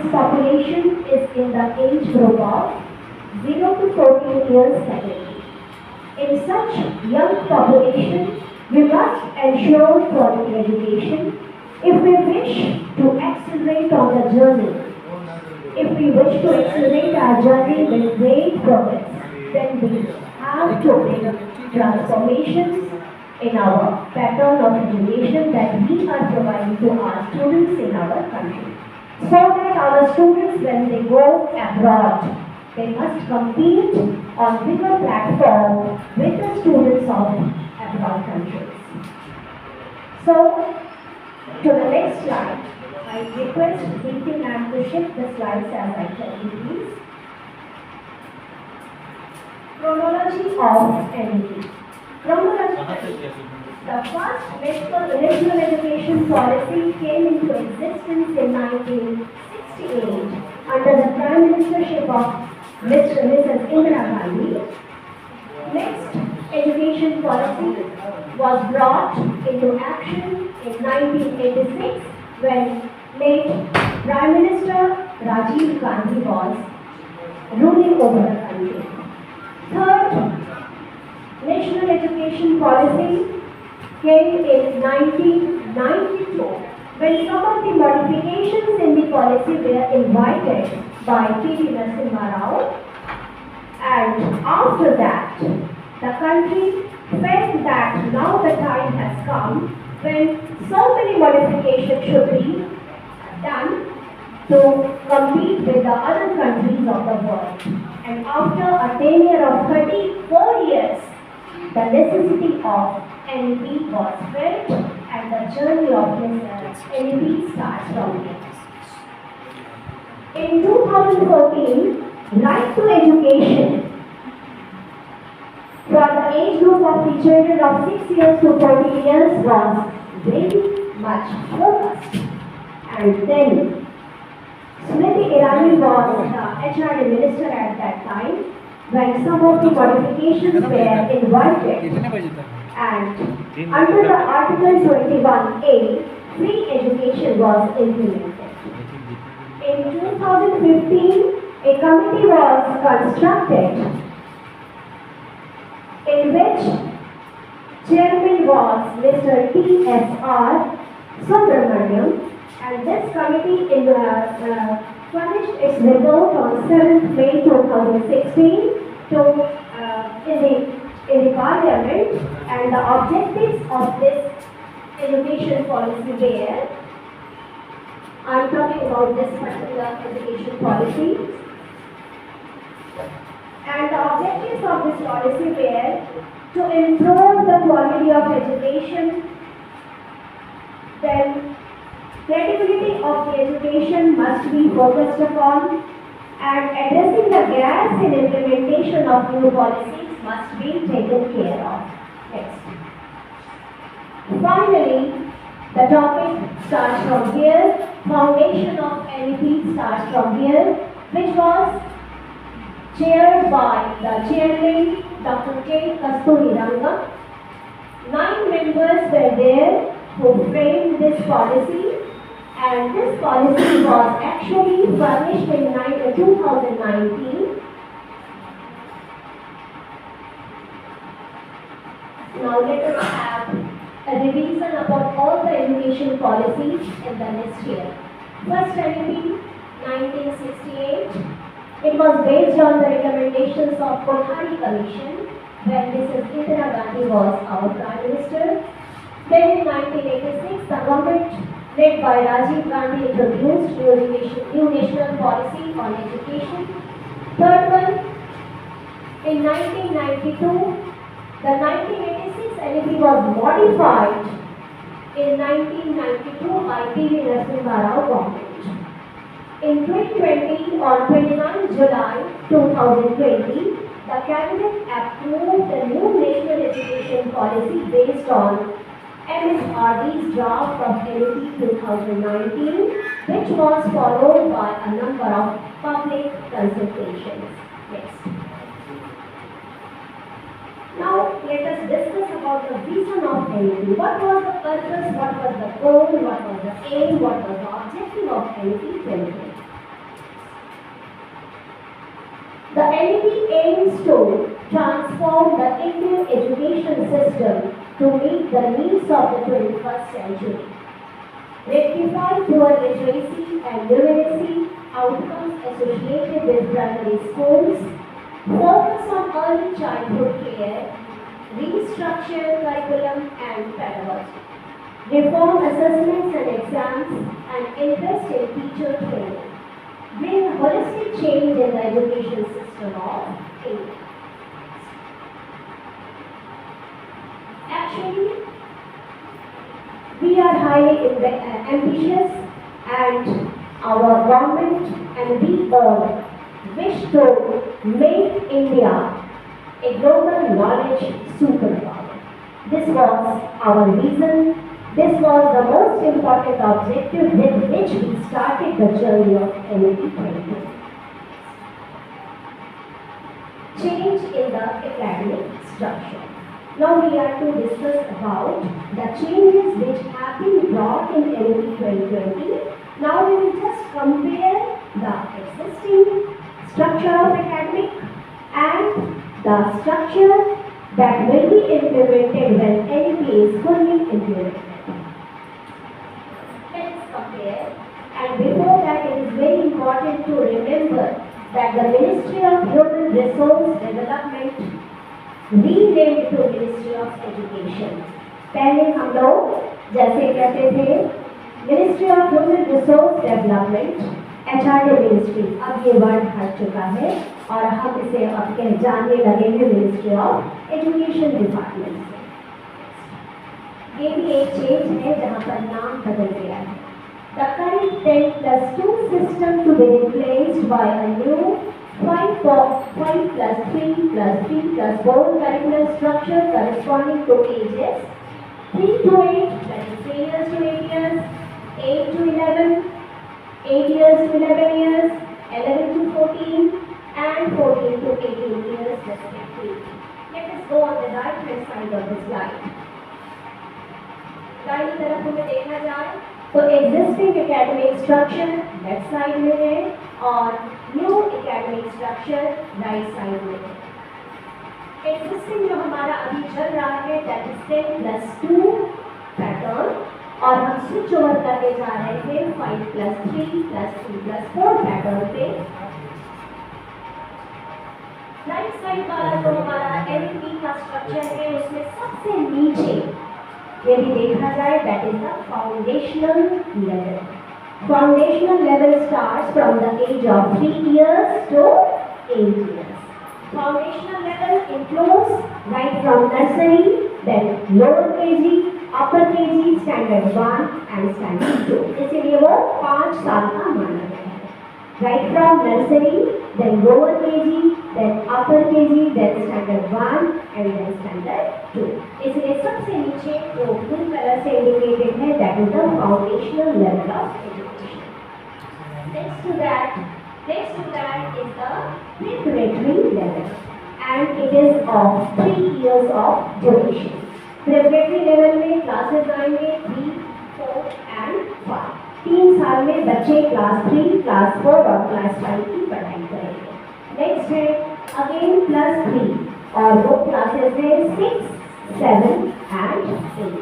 its population is in the age group of 0 to 14 years category. In such young population, we must ensure quality education if we wish to accelerate on the journey. If we wish to accelerate our journey with great progress, then we have to bring transformations in our pattern of education that we are providing to our students in our country. So that our students, when they go abroad, they must compete on bigger platform with the students of abroad countries. So, to the next slide, I request Deepti ma'am to shift the slides as I tell you, please. Chronology of NEP. Chronology. The first national education policy came into existence in 1968 under the Prime Ministership of Mrs. Indira Gandhi. Next education policy was brought into action in 1986 when late Prime Minister Rajiv Gandhi was ruling over the country. Third national education policy came in 1992 when some of the modifications in the policy were invited by P.V. Narasimha Rao, and after that the country felt that now the time has come when so many modifications should be done to compete with the other countries of the world. And after a tenure of 34 years, the necessity of NEP was felt and the journey of NEP starts from here. In 2014, right to education for the age group of the children of 6 years to 40 years was very much focused. And then Smriti Irani was the HRD minister at that time when some of the modifications were invited, and under the Article 21A, free education was implemented. In 2015, a committee was constructed in which chairman was Mr. T.S.R. Subramaniam, and this committee furnished its report on 7th May 2016 in the Parliament, and the objectives of this education policy were, I am talking about this particular education policy, and the objectives of this policy were to improve the quality of education, then credibility of the education must be focused upon, and addressing the gaps in implementation of new policies must be taken care of. Next. Finally, the topic starts from here. Foundation of NEP starts from here, which was chaired by the chairman, Dr. K. Kasturi Ranga. 9 members were there who framed this policy, and this policy was actually furnished in 2019. Now let us have a revision about all the education policies in the next year. First NEP, 1968. It was based on the recommendations of Kothari Commission when Mrs. Indira Gandhi was our Prime Minister. Then in 1986, the government led by Rajiv Gandhi introduced new national policy on education. Third one, in 1992, the 1986 NEP was modified in 1992 by P.V. Narasimha Rao government. In 2020, on 29 July 2020, the Cabinet approved a new national education policy based on MSRD's draft of NEP 2019, which was followed by a number of public consultations. Next. Now, let us discuss about the vision of NEP. What was the purpose, what was the goal, what was the aim, what was the objective of NEP 2020? The NEP aims to transform the Indian education system to meet the needs of the 21st century, rectify poor literacy and numeracy outcomes associated with primary schools, focus on early childhood care, restructure curriculum and pedagogy, reform assessments and exams, and invest in teacher training, bring holistic change in the education system of India. Actually, we are highly ambitious, and our government and we all wish to make India a global knowledge superpower. This was our vision. This was the most important objective with which we started the journey of NEP 2020. Change in the academic structure. Now we are to discuss about the changes which have been brought in NEP 2020. Now we will just compare the existing structure of academic and the structure that will be implemented when NEP is fully implemented. Let's compare, and before that it is very important to remember that the Ministry of Human Resource Development renamed to Ministry of Education. पहले हम लोग जैसे कहते थे ministry of human resource development HRD ministry, अब ये word हट चुका है और हम इसे अब जानने लगेंगे मिनिस्ट्री ऑफ एजुकेशन डिपार्टमेंट से। ये भी एक चेंज है जहाँ पर नाम बदल गया है। The current 10+2 system to be replaced by a new 5+3+3+4 curricular structure corresponding to ages 3 to 8, that is 3 years to 8 years, 8 to 11, 8 years to 11 years, 11 to 14, and 14 to 18 years respectively. Let us go on the right hand side of the slide. दाईं तरफ हमें देखा जाए तो existing academic structure left side में है और new academic structure right side में है। एग्जिस्टिंग जो हमारा अभी चल रहा है दैट इज 10+2 पैटर्न और हम स्विच ओवर करके जा रहे थे 5+3+3+4 पैटर्न पे। राइट साइड वाला जो हमारा NEP का स्ट्रक्चर है उसमें सबसे नीचे यदि देखा जाए that is the foundational level. Foundational level starts from the age of 3 years to 8 years. Foundational level includes right from nursery, then lower KG, upper KG, standard 1 and standard 2. इसीलिए वो 5 साल का माना गया है। Right from nursery, then lower KG, then upper KG, then standard 1 and then standard 2. इसलिए सबसे नीचे जो ब्लू कलर से इंडिकेटेड है that is the foundational level of education. Next to that is the preparatory level and it is of 3 years of duration. Preparatory level में classes आएंगे 3, 4 and 5. 3 साल में बच्चे क्लास 3, क्लास 4 और क्लास 5 की पढ़ाई करेंगे। नेक्स्ट है अगेन +3 और वो क्लासेस है 6, 7 and 8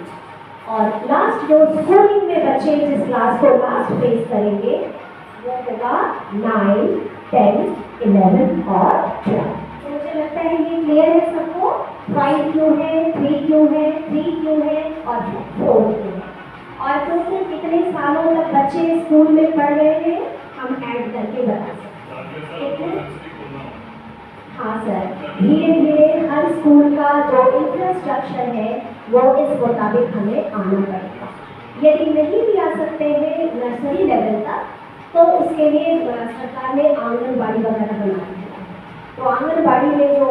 और लास्ट जो स्कूलिंग में बच्चे जिस क्लास को लास्ट फेस करेंगे वो होगा 9, 10, 11 और 12। तो मुझे लगता है ये क्लियर है सबको। 5 क्यों है, 3 क्यों है, 3 क्यों है और 4 क्यों है और टोटल कितने सालों तक बच्चे स्कूल में पढ़ रहे हैं हम ऐड करके बता सकते हैं। हाँ सर, धीरे धीरे हर स्कूल का जो इंफ्रास्ट्रक्चर है वो इस मुताबिक हमें आना पड़ेगा। यदि नहीं भी आ सकते हैं नर्सरी लेवल तक तो उसके लिए सरकार ने आंगनबाड़ी वगैरह बना दी है। तो आंगनबाड़ी में जो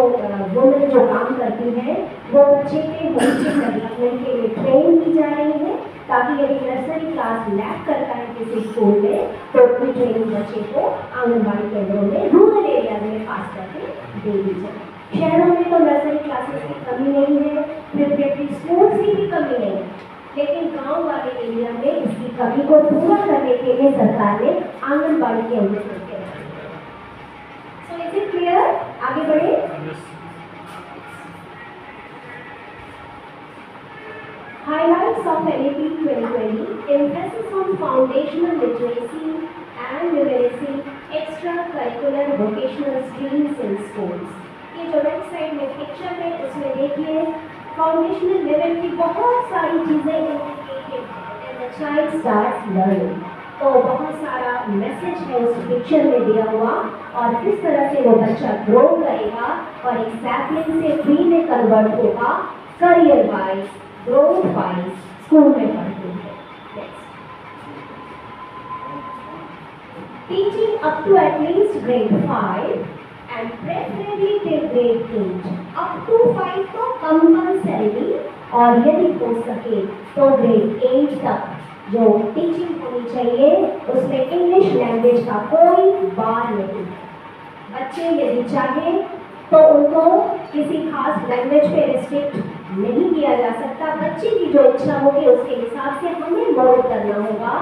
वुमेन जो काम करती हैं वो बच्चे के होलिस्टिक डेवलपमेंट के लिए ट्रेन की जा रही है ताकि यदि नर्सरी क्लास लैक करता है किसी स्कूल में तो उनकी ट्रेनिंग बच्चे को आंगनबाड़ी केंद्रों में रूरल एरिया में पास करके दे दी जाए। शहरों में तो नर्सरी क्लासेस की कमी नहीं है, प्रिपरेटरी स्कूल्स की भी कमी नहीं है, लेकिन गांव वाले एरिया में इसकी कमी को पूरा करने के लिए सरकार ने आंगनबाड़ी केंद्र खोल के रखे। So is it clear? आगे बढ़े। Highlights of NAP 2020: emphasis on foundational literacy and numeracy, extracurricular vocational streams in schools। ये जो राइट साइड में पिक्चर है उसमें देखिए फाउंडेशनल लेवल की बहुत सारी चीजें इंडिकेटेड है and the child starts learning. तो बहुत सारा मैसेज है उस पिक्चर में दिया हुआ और किस तरह से वो बच्चा ग्रो करेगा और एक सैपलिंग से ट्री में कन्वर्ट होगा career wise growth wise school में पढ़ते हैं। Teaching up to at least grade 5 and preferably till grade 8। Up to 5 तो कंपल्सरी और यदि हो सके तो ग्रेड 8 तक जो टीचिंग होनी चाहिए उसमें इंग्लिश लैंग्वेज का कोई बार नहीं। बच्चे यदि चाहें तो उनको किसी खास लैंग्वेज पे रिस्ट्रिक्ट नहीं किया जा सकता। बच्चे की जो इच्छा होगी उसके हिसाब से हमें मोल्ड करना होगा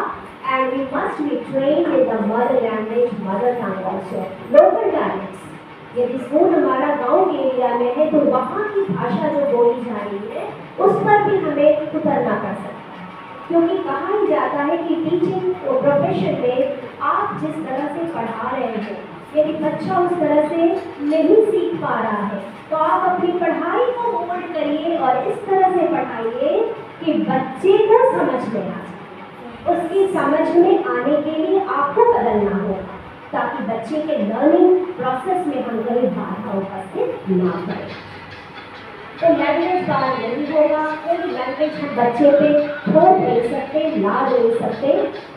and we must be trained in the mother language, mother tongue also, local dialects. यदि स्कूल हमारा गांव के एरिया में है तो वहाँ की भाषा जो बोली जा रही है उस पर भी हमें उतरना पड़ सकता है, क्योंकि कहा ही जाता है कि टीचिंग प्रोफेशन में आप जिस तरह से पढ़ा रहे हैं यदि बच्चा उस तरह से नहीं सीख पा रहा है तो आप अपनी पढ़ाई को मोल्ड करिए और इस तरह से पढ़ाइए कि बच्चे को समझ में आ जाए। उसकी समझ में आने के लिए आपको बदलना होगा ताकि बच्चे के लर्निंग प्रोसेस में हम कभी बाधा उपस्थित ना करें। तो लैंग्वेज का नहीं होगा, कोई लैंग्वेज हम बच्चे पे थोप नहीं सकते, ला नहीं सकते।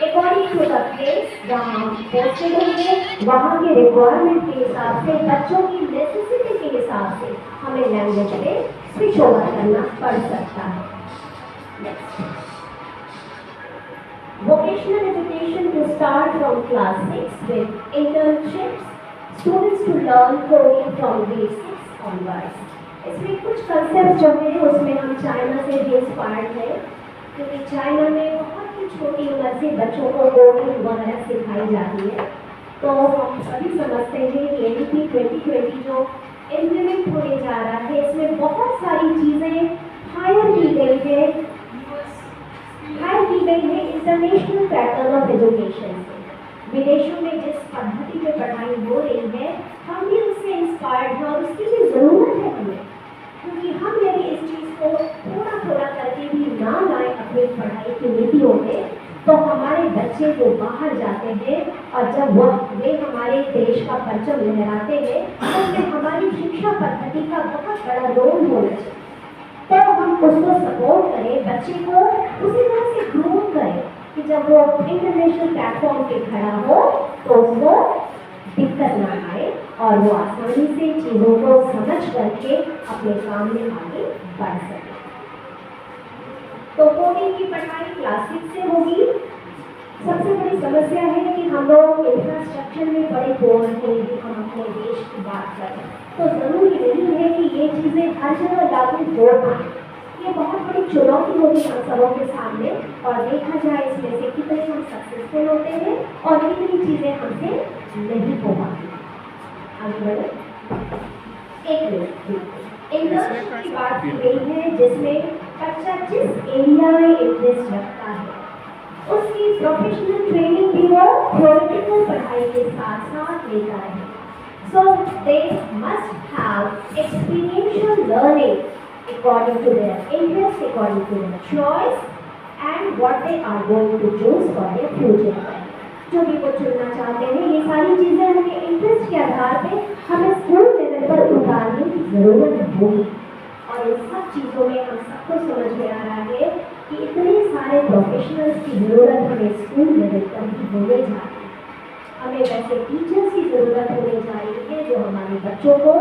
अकॉर्डिंग टू द प्लेस जहाँ पोस्टेड होंगे वहाँ के रिक्वायरमेंट के हिसाब से, बच्चों की नेसेसिटी के हिसाब से हमें लैंग्वेज पे स्विच ओवर करना पड़ सकता है। Vocational education to start from class 6 with internships, students to learn coding from grade 6 onwards। इसमें कुछ कंसेप्ट जो है उसमें हम चाइना से भी इंस्पायर्ड है, क्योंकि चाइना में बहुत ही छोटी उम्र से बच्चों को कोडिंग वगैरह सिखाई जाती है। तो हम सभी समझते हैं कि NAP 2020 जो इम्प्लीमेंट होने जा रहा है इसमें बहुत सारी चीज़ें हायर की गई है, इंटरनेशनल पैटर्न ऑफ एजुकेशन से। विदेशों में जिस पद्धति पे पढ़ाई हो रही है हम भी उससे इंस्पायर्ड हैं और उसकी भी ज़रूरत है हमें, क्योंकि हम यदि इस चीज़ को थोड़ा थोड़ा करके भी ना लाएं अपनी पढ़ाई की नीतियों में तो हमारे बच्चे जो बाहर जाते हैं और जब वे हमारे देश का परचम लहराते हैं तो उसमें हमारी शिक्षा पद्धति का बहुत बड़ा रोल होना चाहिए। तो हम उसको सपोर्ट करें, बच्चे को उसी तरह से ग्रूम करें कि जब वो इंटरनेशनल प्लेटफॉर्म पे खड़ा हो तो उसको दिक्कत ना आए और वो आसानी से चीज़ों को समझ करके अपने काम में आगे बढ़ सके। तो कोडिंग की पढ़ाई क्लास 6 से होगी। सबसे बड़ी समस्या है कि हम लोग इंफ्रास्ट्रक्चर में बड़े बोर हैं यदि हम अपने देश की बात करें तो ज़रूरी नहीं है कि ये चीज़ें हर जगह लागू हो पाए। ये बहुत बड़ी चुनौती होगी हम सबों के सामने और देखा जाए इसमें से कितने हम सक्सेसफुल होते हैं और कितनी चीज़ें हमसे नहीं हो पाती। आगे बढ़े। एक मिनट, इंटर्नशिप की बात की गई है जिसमें बच्चा जिस एरिया में इंटरेस्ट रखता है उसकी प्रोफेशनल ट्रेनिंग भी वो थ्योरेटिकल पढ़ाई के साथ साथ लेता है। So they must have experiential learning according to their interest, according to their choice and what they are going to choose for their future career। जो भी वो चुनना चाहते हैं ये सारी चीज़ें उनके इंटरेस्ट के आधार पे हमें स्कूल लेवल पर उतारने की ज़रूरत होगी। और इन सब चीज़ों में हम सबको समझ में आ रहा है कि इतने सारे प्रोफेशनल्स की ज़रूरत हमें स्कूल लेवल पर भी होने जा रही है। हमें वैसे टीचर्स की ज़रूरत होने जा रही है जो हमारे बच्चों को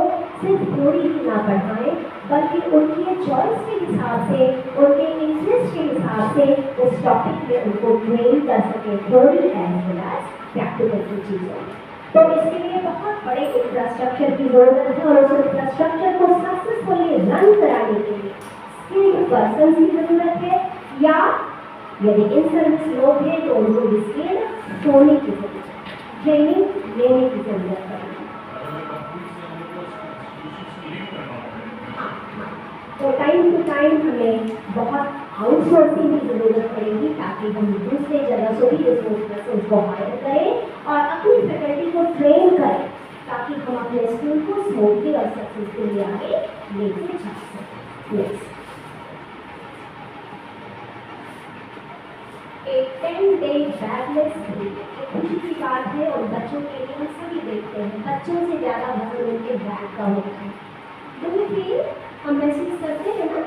सिर्फ थ्योरी ही ना पढ़ाएं बल्कि उनके चॉइस के हिसाब से, उनके इंटरेस्ट के हिसाब से उस टॉपिक में उनको ट्रेन कर सके, theory as well as practical की चीज़ों। तो इसके लिए बहुत बड़े इंफ्रास्ट्रक्चर की ज़रूरत है और उस इंफ्रास्ट्रक्चर को सक्सेसफुली रन कराने के लिए स्किल्ड पर्सन की ज़रूरत है या यदि इन सर्विस लोग हैं तो उनको स्किल्ड होने की ज़रूरत है, ट्रेनिंग लेने की ज़रूरत है। तो टाइम टू टाइम हमें बहुत आउटसोर्सिंग की ज़रूरत पड़ेगी ताकि हम दूसरे जगह से भी रिसोर्स पर्सन को हायर करें और अपनी फैकल्टी को ट्रेन करें ताकि हम अपने स्कूल को स्मूथली और सक्सेसफुली आगे लेके जा सकें। नेक्स्ट, एक 10 डे बैगलेस वीक एक खुशी की बात है और बच्चों के लिए हम सभी देखते हैं बच्चों से ज़्यादा वजन उनके बैग का होता है। दुबले फील हम महसूस करते हैं ना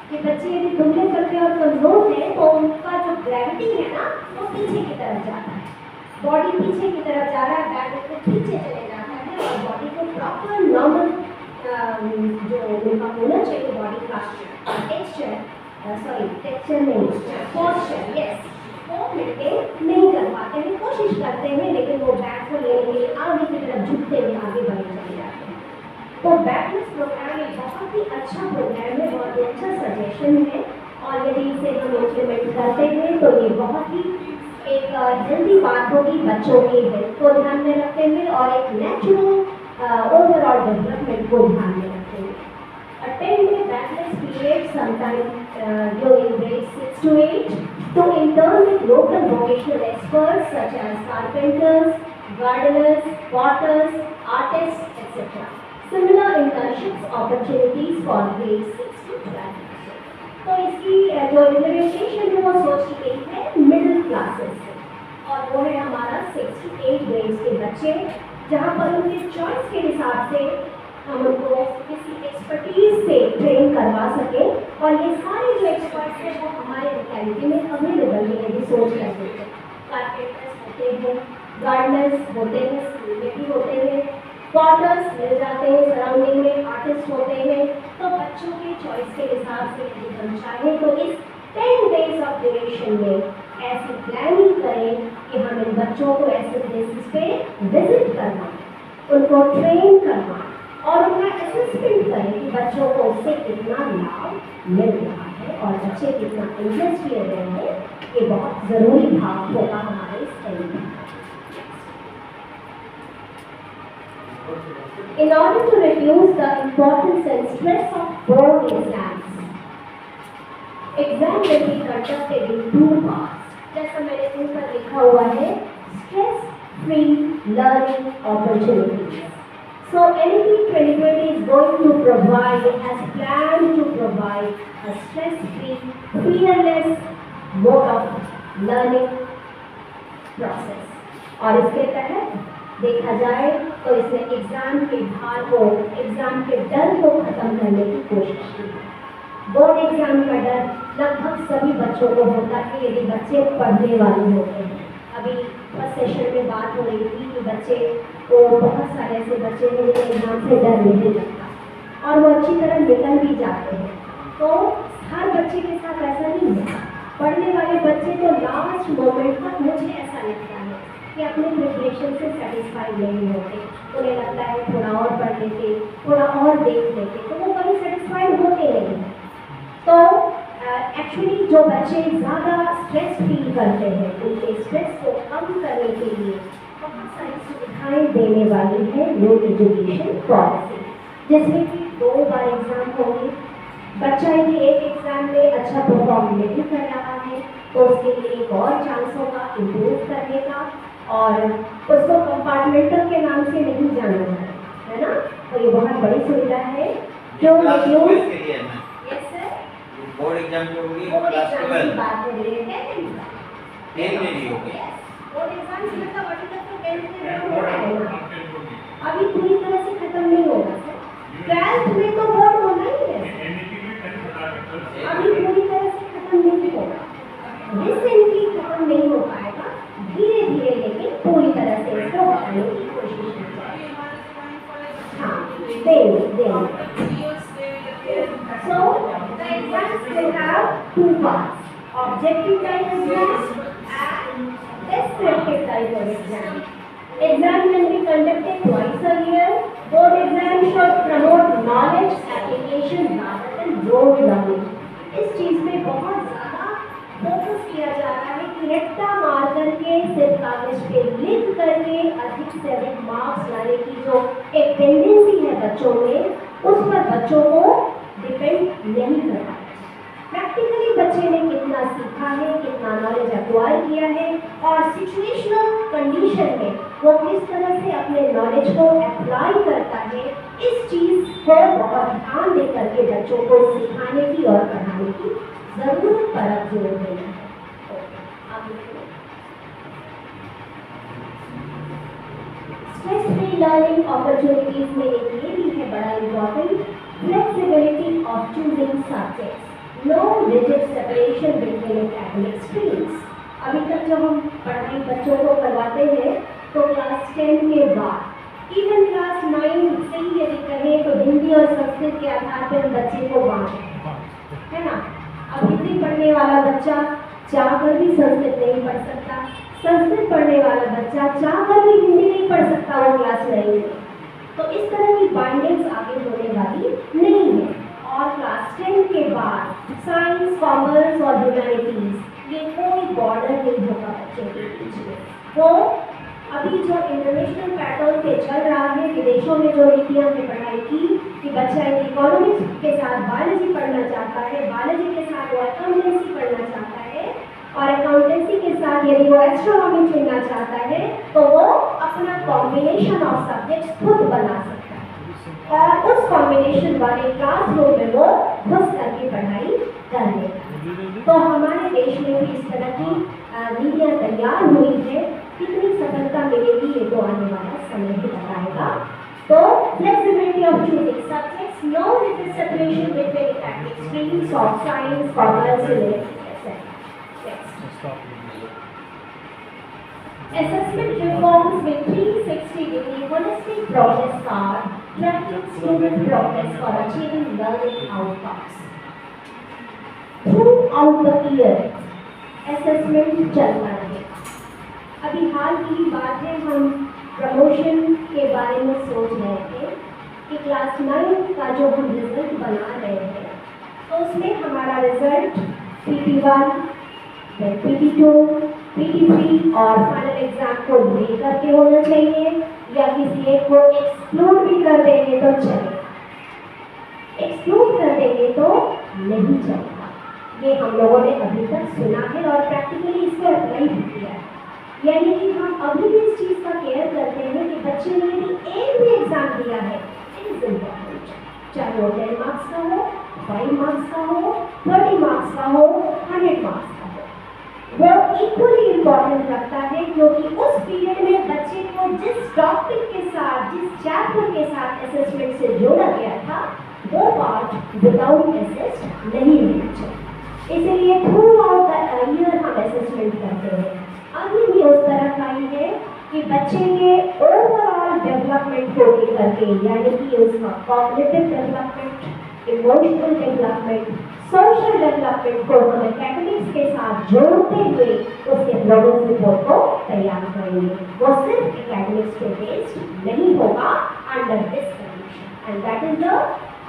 कि बच्चे यदि दुबले करके और कमज़ोर हैं तो उनका जो ग्रेविटी है ना वो पीछे की तरफ जाता है, बॉडी पीछे की तरफ जा रहा है, बैग को पीछे चले जाता है और बॉडी को प्रॉपर नॉर्मल जो उनका होना चाहिए बॉडी का टेक्सचर नहीं पोस्चर यस वो मेंटेन नहीं कर पाते हैं, कोशिश करते हैं लेकिन वो बैग को लेने के लिए आगे की तरफ झुकते हुए आगे बढ़े चले जाते हैं। तो बैकलेस प्रोग्राम एक बहुत ही अच्छा प्रोग्राम है, बहुत ही अच्छा सजेशन है और यदि इसे हम इम्प्लीमेंट करते हैं तो ये बहुत ही एक हेल्दी बात होगी बच्चों की हेल्थ को ध्यान में रखते हुए और एक नेचुरल ओवरऑल डेवलपमेंट को ध्यान में रखते हुए। Attend a backless period sometime during grades 6 to 8 to intern with local vocational experts such as carpenters, gardeners, potters, artists, etc. Similar internships opportunities for grades 6 to 12. तो इसकी जो इम्प्लीमेंटेशन है वो सोची गई है मिडिल क्लासेस से और वो है हमारा 6 to 8 ग्रेड्स के बच्चे जहाँ पर उनके चॉइस के हिसाब से हम उनको किसी एक्सपर्टीज से ट्रेन करवा सकें और ये सारे जो एक्सपर्ट्स हैं वो हमारे लोकेलिटी में अवेलेबल है रिसोर्स करते हैं। कारपेंटर्स होते हैं, गार्डनर्स होते हैं, स्कूल में भी होते हैं, पॉटर्स मिल जाते हैं सराउंडिंग में, आर्टिस्ट होते हैं। तो बच्चों के चॉइस के हिसाब से यदि हम चाहें तो इस 10 डेज ऑफ ड्यूरेशन में ऐसी प्लानिंग करें कि हम इन बच्चों को ऐसे प्लेसेस पे विजिट करना, उनको ट्रेन करना और उनका असेसमेंट करें कि बच्चों को उससे कितना लाभ मिल रहा है और बच्चे कितना इंटरेस्ट ले रहे हैं। ये बहुत ज़रूरी भाग होगा हमारे इस तरीके। In order to reduce the importance and stress of board exams, exam will be conducted in 2 parts. जैसा मेरे ऊपर लिखा हुआ है, stress-free learning opportunities. So NEP 2020 is going to provide, has planned to provide a stress-free, fearless mode of learning process. और इसके तहत देखा जाए तो इसने एग्जाम के भार को, एग्जाम के डर को खत्म करने की कोशिश की है। बोर्ड एग्जाम का डर लगभग सभी बच्चों को होता है यदि बच्चे पढ़ने वाले होते हैं। अभी फर्स्ट सेशन में बात हो रही थी कि बच्चे को बहुत सारे ऐसे बच्चे हैं जिन्हें एग्जाम से डर नहीं लगता और वो अच्छी तरह निकल भी जाते हैं। तो हर बच्चे के साथ ऐसा नहीं है। पढ़ने वाले बच्चे तो लास्ट मोमेंट तक मुझे ऐसा लगता है कि अपने प्रिपरेशन से सेटिस्फाइड नहीं होते। उन्हें लगता है थोड़ा और पढ़ लेते, थोड़ा और देख लेते, तो वो कभी सेटिस्फाइड होते नहीं हैं। तो एक्चुअली जो बच्चे ज़्यादा स्ट्रेस फील करते हैं उनके स्ट्रेस को कम करने के लिए बहुत सारी सुविधाएं देने वाली है न्यू एजुकेशन पॉलिसी, जिसमें कि 2 बार एग्जाम होंगे। बच्चा यदि एक एग्जाम में अच्छा परफॉर्म नहीं कर रहा है तो उसके लिए एक और चांस होगा इम्प्रूव करने का और उसको कंपार्टमेंटल के नाम से नहीं जाना है ना। तो ये बहुत बड़ी सुविधा है जो बोर्ड एग्जाम जो होगी क्लास 12 बात हो रही है 10 में भी होगी। बोर्ड एग्जाम से मतलब अभी तक तो 10 में हो रहा है, अभी पूरी तरह से खत्म नहीं होगा सर। 12th में तो बोर्ड होना ही है, अभी पूरी तरह से खत्म नहीं होगा। रिसेंटली खत्म नहीं हो पाएगा, धीरे धीरे लेकिन पूरी तरह से इसको हटाने की कोशिश की जाएगी। हाँ देंगे। So the exams will have 2 parts: objective type exam and descriptive type of exam. Exam can be conducted twice a year. Board exam should promote knowledge application rather than rote learning. इस चीज़ पे बहुत ज़्यादा focus किया जा रहा है कि रट्टा मार करके सिर्फ कागज पे लिख करके अधिक से अधिक मार्क्स लाने की जो एक टेंडेंसी है बच्चों में, उस पर बच्चों को डिपेंड नहीं करता। प्रैक्टिकली बच्चे ने कितना सीखा है, कितना नॉलेज एक्वायर किया है और सिचुएशनल कंडीशन में वो किस तरह से अपने नॉलेज को अप्लाई करता है, इस चीज़ को बहुत ध्यान दे करके बच्चों को सिखाने की और पढ़ाने की ज़रूरत पर अब जोर देना है। स्ट्रेस फ्री लर्निंग अपॉर्चुनिटीज में एक ये भी है बड़ा important, flexibility of choosing subjects, no rigid separation between academic streams. अभी तक जब हम पढ़ाई बच्चों को करवाते हैं तो क्लास 10 के बाद इवन क्लास 9 से ही यदि कहें तो हिंदी और संस्कृत के आधार पर बच्चे को बांट है ना। अब हिंदी पढ़ने वाला बच्चा चाहकर भी संस्कृत नहीं पढ़ सकता, संस्कृत पढ़ने वाला बच्चा चाहकर भी हिंदी नहीं पढ़ सकता वो क्लास 9 में। तो इस तरह की बाइंडिंग्स आगे होने वाली नहीं है। और क्लास 10 के बाद साइंस, कॉमर्स और ह्यूमैनिटीज ये कोई बॉर्डर नहीं होगा बच्चे के बीच में। वो अभी जो इंटरनेशनल पैटर्न पे चल रहा है, विदेशों में जो नीतियाँ हमने पढ़ाई की कि बच्चा यदि इकोनॉमिक्स के साथ बायोलॉजी पढ़ना चाहता है, बायोलॉजी के साथ वो अकाउंटेंसी पढ़ना चाहता है और अकाउंटेंसी के साथ यदि वो एस्ट्रोनॉमी चुनना चाहता है तो वो अपना कॉम्बिनेशन ऑफ सब्जेक्ट्स खुद बना सकता है और उस कॉम्बिनेशन वाले क्लासरूम में वो घुस करके पढ़ाई कर लेगा। तो हमारे देश में भी इस तरह की नीतियाँ तैयार हुई है। कितनी सफलता मिलेगी ये तो आने वाला समय ही बताएगा। तो flexibility of choosing subjects, no rigid separation between academic streams of science, commerce, assessment reforms with 360-degree holistic progress card tracking student progress for achieving learning outcomes. Throughout the year, assessment चलता रहेगा। अभी हाल की बात है, हम promotion के बारे में सोच रहे थे कि क्लास 9 का जो हम रिजल्ट बना रहे हैं तो उसमें हमारा रिजल्ट PT1, PT2, PT3 और फाइनल एग्जाम को लेकर के होना चाहिए या किसी एक को एक्सक्लूड भी कर देंगे तो चलेगा, एक्सक्लूड कर देंगे तो नहीं चलेगा। ये हम लोगों ने अभी तक सुना है और प्रैक्टिकली इसको अप्लाई भी किया है। यानी कि हम अभी भी इस चीज़ का केयर करते हैं कि बच्चे ने यदि एक भी एग्जाम दिया है इट इज इम्पोर्टेंट, चाहे वो 10 मार्क्स का हो, 5 मार्क्स का हो, 30 मार्क्स का हो, 100 मार्क्स का हो, वो इक्वली इम्पोर्टेंट रखता है क्योंकि उस पीरियड में बच्चे को जिस टॉपिक के साथ, जिस चैप्टर के साथ असेसमेंट से जोड़ा गया था वो पार्ट विदाउट असेस्ड नहीं होना चाहिए। इसीलिए थ्रू आउट द ईयर हम असेसमेंट करते हैं। अभी भी उस तरह का ही है कि बच्चे के ओवरऑल डेवलपमेंट को लेकर के, यानी कि उसका cognitive development, emotional development, social development को हम एकेडमिक्स के साथ जोड़ते हुए उसके प्रोग्रेस रिपोर्ट को तैयार करेंगे। वो सिर्फ एकेडमिक्स पे बेस्ड नहीं होगा under this condition and that is the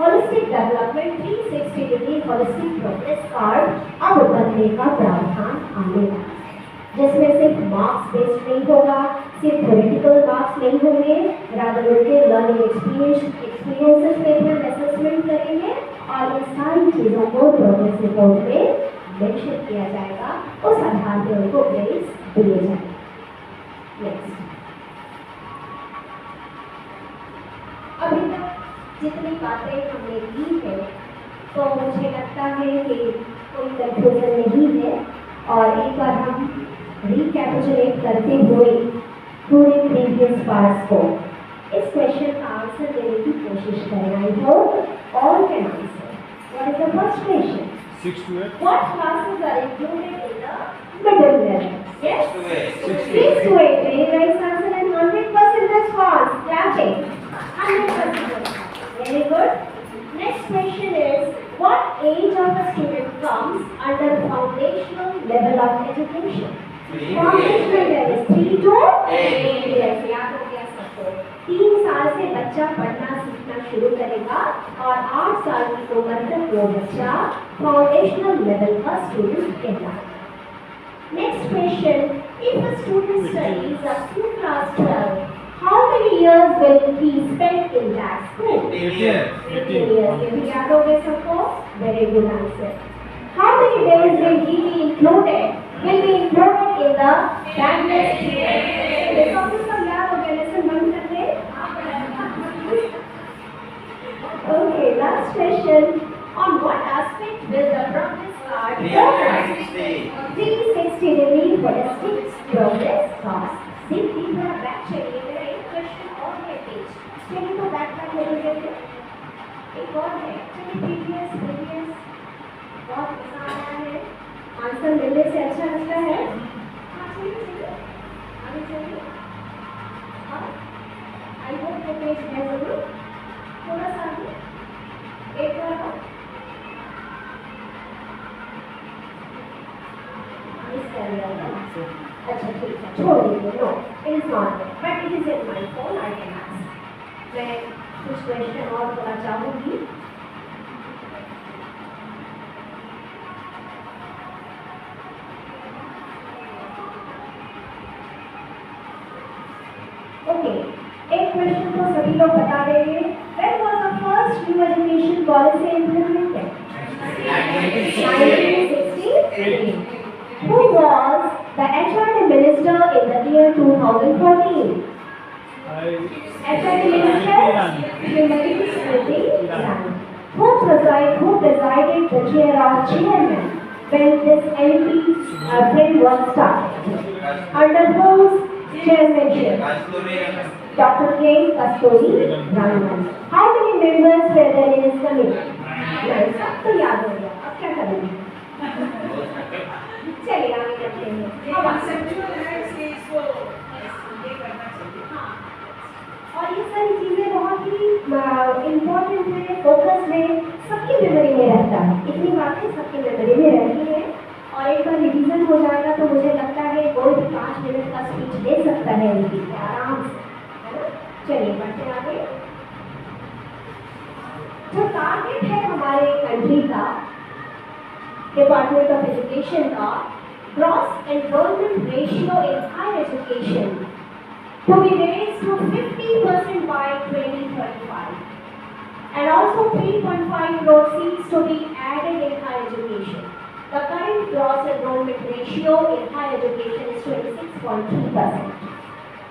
holistic development 360 degree holistic progress card अब बनने का प्रावधान आने वाला है, जिसमें सिर्फ मार्क्स बेस्ड नहीं होगा, सिर्फ थ्योरेटिकल मार्क्स नहीं होंगे, रादर उनके लर्निंग एक्सपीरियंसेस पे भी हम असेसमेंट करेंगे और इन सारी चीज़ों को प्रोग्रेस रिपोर्ट में मेंशन किया जाएगा, उस आधार पर उनको ग्रेड्स दिए जाएंगे। नेक्स्ट, अभी तक जितनी बातें हमने की है तो मुझे लगता है कि कोई कंफ्यूजन नहीं है और एक बार हम रिकैपिचुलेट करते हुए पूरे प्रीवियस पार्ट्स को इस क्वेश्चन का आंसर देने की कोशिश करें। I hope all can answer. What is the first question? 6 to 8. What classes are included in the middle level? Yes? 6 to 8. Very nice answer and 100% response. Clapping. 100%. Very good. Next question is, what age of a student comes under foundational level of education? Foundational level 3 to 8. Yes, याद हो गया सबको। 3 साल से बच्चा पढ़ना सीखना शुरू करेगा और 8 साल की उम्र तक वो बच्चा फाउंडेशनल लेवल का स्टूडेंट कहलाता है। Next question, if a student studies up to class 12, how many years years will he spend in that school? 18 years. 18 years. ये भी याद हो गए सबको? Very good answer. How many days will he be included? Will be included in the backlist period? देखो आपको सब याद हो गया, लेसन बंद कर दे. Okay, last question. On what aspect will the progress card focus? 360 degree ballistic progress card. See, थोड़ा back चलिए, मेरा एक क्वेश्चन और है पेज. चलिए तो बैक ले लीजिए. एक और है. चलिए प्रीवियस बहुत मजा आया है. आंसर मिलने से अच्छा लगता है. हाँ चलिए आगे चलिए. हाँ आई होप वो पेज है जरूर. थोड़ा सा आगे. एक बार अच्छा ठीक है, छोड़ दीजिए. No it is not there, but it is in my phone. I can ask. मैं कुछ क्वेश्चन और करना चाहूँगी. ओके, एक क्वेश्चन तो सभी लोग बता देंगे. When was the first new education policy implemented? 1968. Who was the HRD minister in the year 2014? HRD minister Srimati Smriti Irani. Who presided the chair of chairman when this MP framework started? Under whose chairmanship? Dr. K. Kasturi Rangan. How many members were there in his committee? नहीं, सब तो याद हो गया. अब क्या करेंगे? चलिए आगे करते हैं. अब हाँ, और ये सारी चीज़ें बहुत ही इम्पोर्टेंट है. फोकस में सबकी मेमोरी में रहता है. इतनी बातें सबकी मेमोरी में रहती है और एक बार रिवीजन हो जाएगा तो मुझे लगता है कोई भी 5 मिनट का स्पीच दे सकता है इनकी आराम से, है ना. चलिए बढ़ते आगे. जो टारगेट है हमारे कंट्री का, डिपार्टमेंट ऑफ एजुकेशन का, gross enrolment ratio in higher education to be raised to 50% by 2035 and also 3.5 crore seats to be added in higher education. The current gross enrollment ratio in higher education is 26.3%.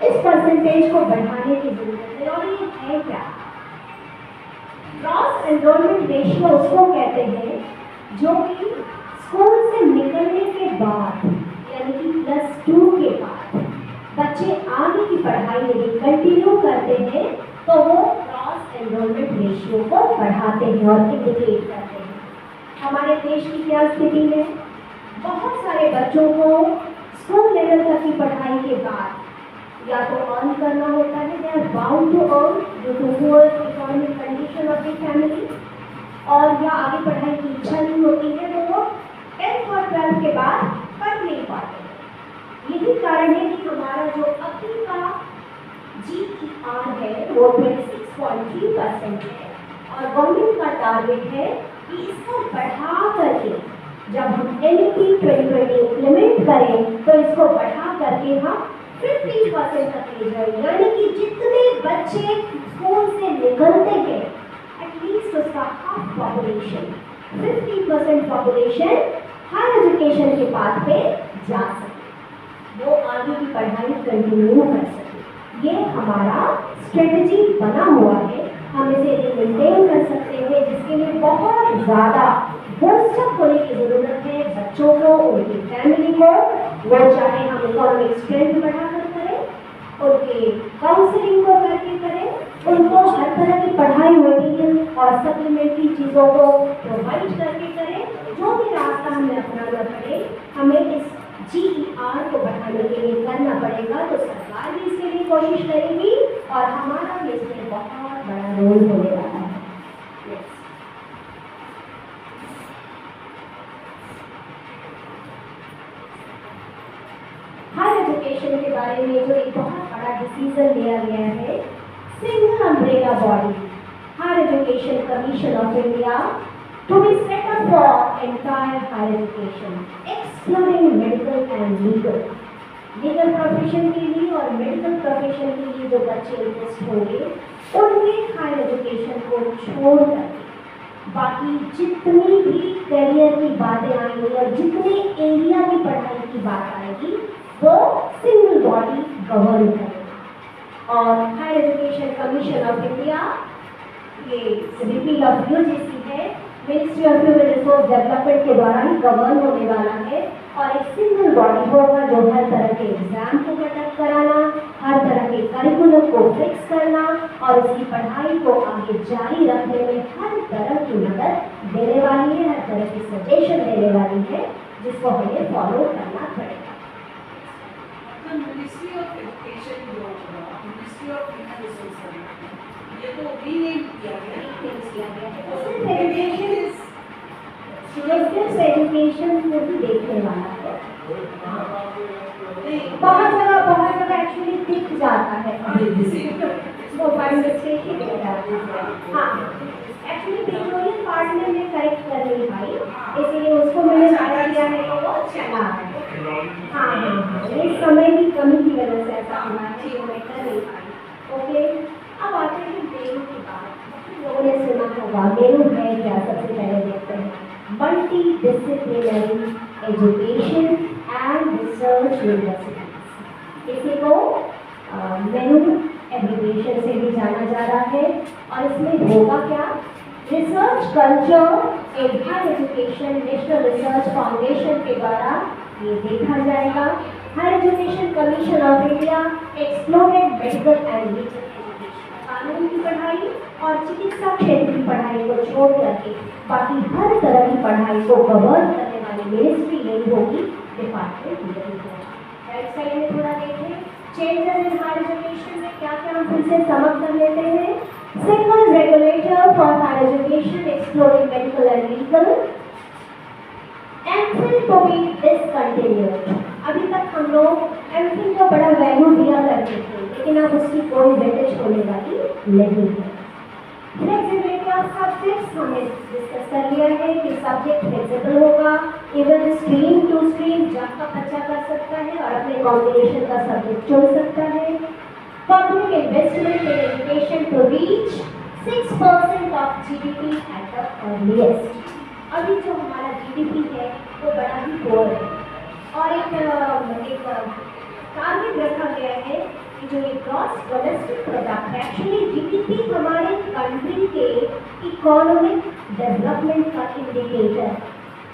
इस percentage को बढ़ाने की जरूरत है. और ये है क्या? ग्रॉस एनरोलमेंट रेशियो उसको कहते हैं जो कि स्कूल से निकलने के बाद यानी कि +2 के बाद बच्चे आगे की पढ़ाई यदि कंटिन्यू करते हैं तो वो ग्रॉस एनरोलमेंट रेशियो को बढ़ाते हैं और इंडिकेट करते हैं. हमारे देश की क्या स्थिति है? बहुत सारे बच्चों को स्कूल लेवल तक की पढ़ाई के बाद या तो अर्न करना होता है, they are bound to earn due to poor economic condition of the family, और या आगे पढ़ाई की इच्छा नहीं होती है तो वो 10th और 12th के बाद पढ़ नहीं पाते. यही कारण है कि हमारा जो अभी का GER है वो 26.3% है और गवर्नमेंट का टारगेट है कि इसको बढ़ा करके जब हम NEP 2020 इम्प्लीमेंट करें तो इसको बढ़ा करके हम 50% तक ले जाएंगे. यानी कि जितने बच्चे स्कूल से निकलते हैं एटलीस्ट उसका half population 50% population higher education के पाथ पे जा सके, वो आगे की पढ़ाई कंटिन्यू कर सके. ये हमारा स्ट्रेटजी बना हुआ है. हम इसे मेंटेन कर सकते हैं जिसके लिए बहुत ज़्यादा बूस्टअप होने की ज़रूरत है बच्चों को, उनकी फैमिली को. वो चाहे हम इकोनॉमिक स्ट्रेंथ बढ़ाकर करें, उनके काउंसलिंग को करके करें, उनको हर तरह की पढ़ाई मटीरियल और सप्लीमेंट्री चीज़ों को प्रोवाइड करके करें. जो भी रास्ता हमें अपनाना पड़े हमें इस GER को बढ़ाने के लिए करना पड़ेगा. तो सरकार भी इसके लिए कोशिश करेगी और हमारा भी इसमें बहुत बड़ा रोल होने वाला है. हायर एजुकेशन के बारे में जो एक बहुत बड़ा डिसीजन लिया गया है, single umbrella body higher education commission of India to be set up for entire higher education, excluding medical and legal. Legal profession के लिए और मेडिकल प्रोफेशन के लिए जो बच्चे इंटरेस्ट होंगे उनके हायर एजुकेशन को छोड़ करके बाकी जितनी भी करियर की बातें आएंगी और जितने एरिया की पढ़ाई की बात आएगी वो सिंगल बॉडी गवर्न करेगा। और higher education commission of India, ये रिपील ऑफ यूजीसी है, ministry of human resource development के द्वारा ही गवर्न होने वाला है। और एक सिंगल बॉडी होगा जो हर तरह के एग्जाम को कंडक्ट कराना, हर तरह के करिकुलम को फिक्स करना और उसकी पढ़ाई को आगे जारी रखने में हर तरह की मदद देने वाली है, हर तरह की सजेशन देने वाली है, जिसको हमें फॉलो करना पड़ेगा। मिनिस्ट्री ऑफ एजुकेशन जो मिनिस्ट्री ऑफ ह्यूमन रिसोर्स ये तो रीनेम किया गया है। सिर्फ एजुकेशन को भी देखने वाला है। बहुत जगह एक्चुअली दिख जाता है वो बाय मिस्टेक ही दिख जाता है। हाँ, एक्चुअली पिक्टोरियल पार्ट में मैं करेक्ट कर नहीं पाई, इसीलिए उसको मैंने सारा किया है तो वो चला है। हाँ, ये समय की कमी की वजह से ऐसा हुआ है जो मैं कर नहीं पाई। ओके, अब आते हैं मेनू की बात। लोगों ने सुना होगा मेनू है क्या, सबसे पहले देखते हैं। Multi disciplinary education and research universities, इसी को मेनू एब्रिविएशन से भी जाना जा रहा है। और इसमें होगा क्या, research culture in higher education national research foundation के द्वारा ये देखा जाएगा। Higher education commission of India explored medical and legal कानून की पढ़ाई और चिकित्सा क्षेत्र की पढ़ाई को छोड़ करके बाकी हर तरह की पढ़ाई को गवर्न करने वाली मिनिस्ट्री यही होगी, डिपार्टमेंट यही होगा। राइट साइड में थोड़ा देखें, चेंजेस इन हायर एजुकेशन में क्या क्या हम फिर से समझ कर लेते हैं। Single regulator for higher education exploring medical and legal, MPhil to be discontinued. अभी तक हम लोग एमफिल को बड़ा वैल्यू दिया करते थे, लेकिन अब उसकी कोई वेटेज होने वाली नहीं है। फ्लेक्सिबिलिटी ऑफ सब्जेक्ट्स हमने डिस्कस कर लिया है कि सब्जेक्ट फ्लेक्सिबल होगा, इवन स्ट्रीम टू स्ट्रीम जब का बच्चा कर सकता है और अपने कॉम्बिनेशन का सब्जेक्ट चुन सकता है। Public investment in education to reach 6% of GDP at the earliest. अभी जो हमारा जीडीपी है वो बड़ा ही पोर है और एक टारगेट रखा गया है कि जो ये ग्रॉस डोमेस्टिक प्रोडक्ट है, एक्चुअली जीडीपी हमारे कंट्री के इकोनॉमिक डेवलपमेंट का इंडिकेटर।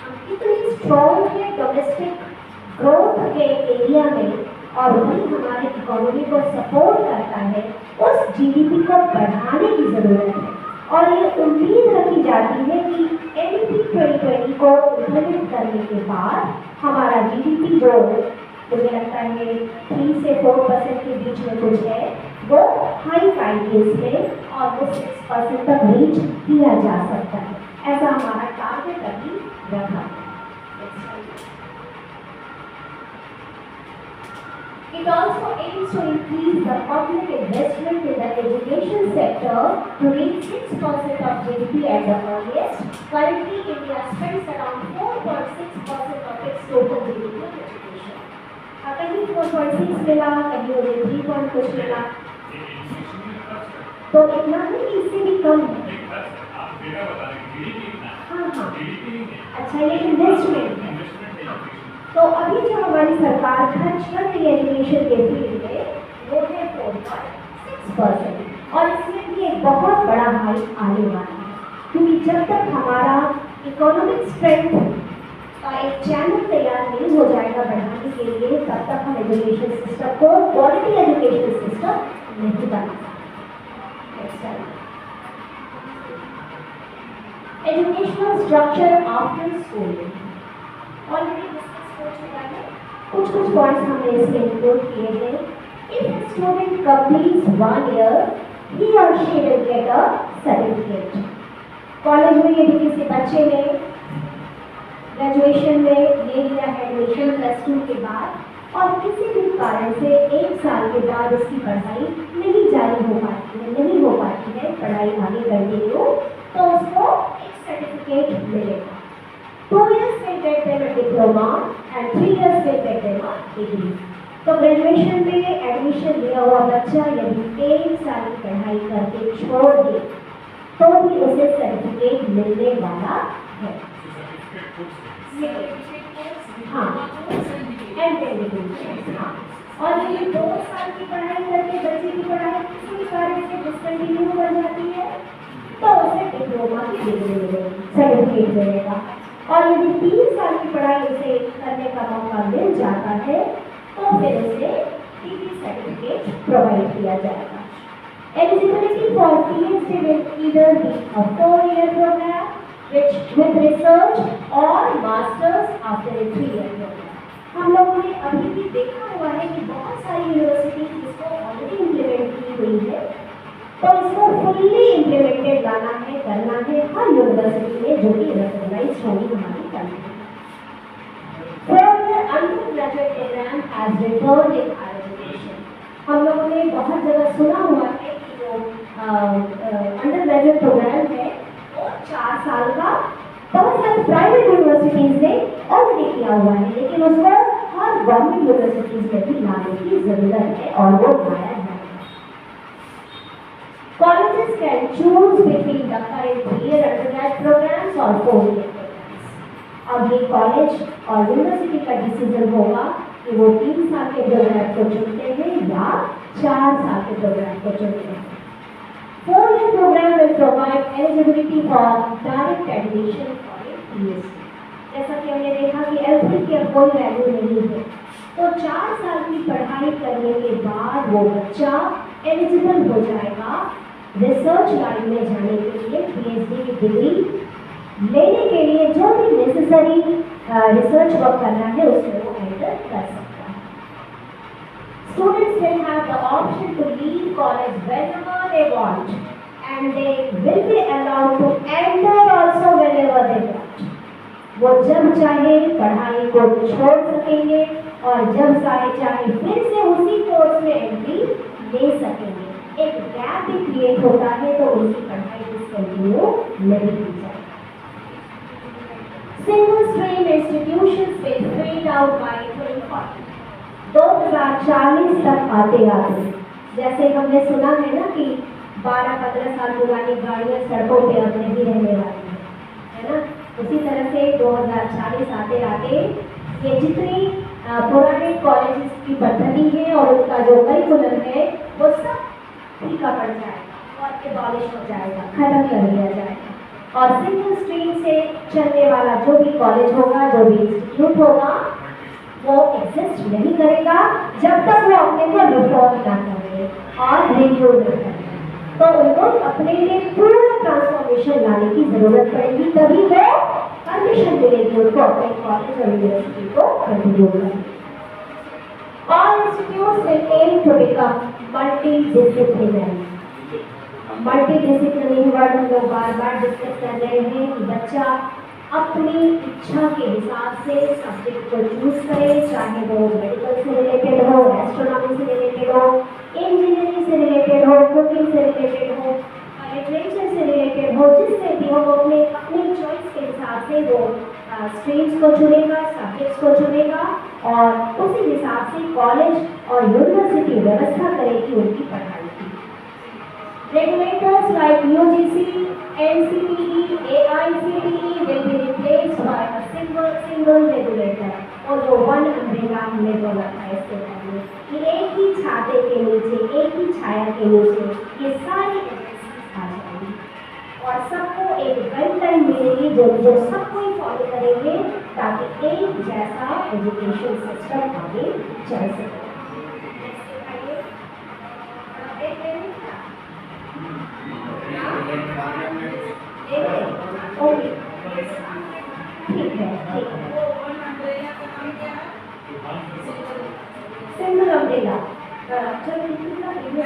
हम कितनी स्ट्रॉन्ग है डोमेस्टिक ग्रोथ के एरिया में और वही हमारे इकोनॉमी को सपोर्ट करता है, उस जीडीपी को बढ़ाने की ज़रूरत है। और ये उम्मीद रखी जाती है कि एनईपी 2020 को इम्प्लीमेंट करने के बाद हमारा जीडीपी जो मुझे लगता है 3 से 4% के बीच में कुछ है, वो हाई 5 years में और वो 6% तक रीच किया जा सकता है। ऐसा हमारा टारगेट अभी रखा है। It also aims to increase the public investment in the education sector to reach 6% of GDP at the earliest. Currently, India spends around 4.6% of its total GDP on education. कहीं 4.6 मिला, कहीं उन्हें 3 पॉइंट कुछ मिला, तो इतना ही, इससे भी कम है। हाँ, अच्छा, ये इन्वेस्टमेंट है। तो अभी जो हमारी सरकार खर्च कर रही है एजुकेशन के फील्ड में वो है 4.6% और इसमें भी एक बहुत बड़ा हाइक आने वाला है, क्योंकि जब तक हमारा इकोनॉमिक स्ट्रेंथ का एक चैनल तैयार नहीं हो जाएगा बढ़ाने के लिए, तब तक हम एजुकेशन सिस्टम को क्वालिटी एजुकेशन सिस्टम नहीं बना सकते। Educational structure after schooling already कुछ पॉइंट्स हमने इसमें इंक्लूड किए हैं। If a student completes 1 year, he or she will get a certificate. College में यदि किसी बच्चे ने ग्रेजुएशन में ले लिया है एडमिशन +2 के बाद और किसी भी कारण से 1 साल के बाद उसकी पढ़ाई नहीं जारी हो पाती है, नहीं हो पाती है पढ़ाई आगे कंटिन्यू, तो उसको एक सर्टिफिकेट मिलेगा। 2 years will get them a diploma and 3 years will get them a degree. तो ग्रेजुएशन में एडमिशन लिया हुआ बच्चा यदि साल की पढ़ाई करके छोड़ दे तो भी उसे सर्टिफिकेट मिलने वाला है। हाँ, हाँ। और यदि 2 साल की पढ़ाई करके बच्चे की पढ़ाई किसी कारण से डिसकंटिन्यू हो जाती है तो उसे डिप्लोमा की डिग्री मिलेगी, सर्टिफिकेट मिलेगा। और यदि 3 साल की पढ़ाई उसे करने का मौका मिल जाता है तो फिर उसे डिग्री सर्टिफिकेट प्रोवाइड किया जाएगा। Eligibility for PhD will either be a 4-year program which with research or masters after a 3-year program। हम लोगों ने अभी भी देखा हुआ है कि बहुत सारी यूनिवर्सिटी इसको ऑलरेडी इम्प्लीमेंट की हुई है, तो इसको फुल्ली इम्प्लीमेंटेड लाना है, करना है हर यूनिवर्सिटी में जो कि रिकॉग्नाइज होगी हमारी country. 4-year undergraduate program has returned in higher education। हम लोगों ने बहुत जगह सुना हुआ है कि जो अंडर ग्रेजुएट प्रोग्राम है वो 4 साल का बहुत सारे प्राइवेट यूनिवर्सिटीज ने ऑलरेडी किया हुआ है, लेकिन उसको हर गवर्नमेंट यूनिवर्सिटीज में भी लाने की जरूरत है और वो लाया जाएगा। Colleges can choose between the current 3-year undergrad programs or 4-year programs। अब ये कॉलेज और यूनिवर्सिटी का डिसीजन होगा कि वो 3 साल के प्रोग्राम को चुनते हैं या 4 साल के प्रोग्राम को चुनते हैं। 4-year program will provide eligibility for direct admission for a PhD। जैसा कि हमने देखा कि L3 की अब कोई वैल्यू नहीं है, तो 4 साल की पढ़ाई करने के बाद वो बच्चा एलिजिबल हो जाएगा रिसर्च लाइन में जाने के लिए, PhD की डिग्री लेने के लिए जो भी नेसेसरी रिसर्च वर्क करना है उसमें वो एंटर कर सकता है। Students will have the option to leave college whenever they want and they will be allowed to enter also whenever they want। वो जब चाहे पढ़ाई को छोड़ सकेंगे और जब चाहे फिर से उसी कोर्स में एंट्री ले सकेंगे। एक गैप भी क्रिएट होता है तो उनकी पढ़ाई डिसकंटिन्यू नहीं की जाएगी। Single stream institutions will fade out by 2040। 2040 तक आते आते जैसे हमने सुना है ना कि 12-15 साल पुरानी गाड़ियां सड़कों पे अब नहीं रहने वाली है ना, उसी तरह से 2040 आते आते ये जितनी पुराने कॉलेजेस की पद्धति है और उनका जो करिकुलम है वो सब फीका पड़ जाएगा और एबॉलिश हो जाएगा, खत्म कर दिया जाएगा। और सिंगल स्ट्रीम से चलने वाला जो भी कॉलेज होगा, जो भी इंस्टीट्यूट होगा, वो एग्जिस्ट नहीं करेगा जब तक वो अपने को रिफॉर्म ना करे और रिन्यू न करे। तो उनको अपने लिए पूरा ट्रांसफॉर्मेशन लाने की जरूरत पड़ेगी, तभी वो परमिशन मिलेगी उनको अपने कॉलेज और यूनिवर्सिटी को कंटिन्यू करने। All institutes will aim to become multidisciplinary। Multidisciplinary word हम लोग बार-बार डिस्कस कर रहे हैं कि बच्चा अपनी इच्छा के हिसाब से सब्जेक्ट को चूज करे, चाहे वो मेडिकल से रिलेटेड हो, एस्ट्रोनॉमी से रिलेटेड हो, इंजीनियरिंग से रिलेटेड हो, कुकिंग से रिलेटेड हो, लिटरेचर से रिलेटेड हो, जिससे भी हो वो अपनी चॉइस के हिसाब से वो स्ट्रीम्स को चुनेगा, सब्जेक्ट्स को चुनेगा और उसी हिसाब से कॉलेज और यूनिवर्सिटी व्यवस्था करेगी उनकी पढ़ाई की। Regulators like UGC, NCTE, AICTE will be replaced by a single regulator। और जो वन अम्ब्रेला हमने बोला था इससे पहले कि एक ही छाते के नीचे, एक ही छाया के नीचे ये सारी एजेंसीज आ जाएंगी और सबको एक गाइडलाइन मिलेगी जो सबको ही फॉलो करेंगे ताकि एक जैसा एजुकेशन सिस्टम आगे चल सके। ओके, ठीक है, ठीक है। सिंगल अम्ब्रेला चलो कितना review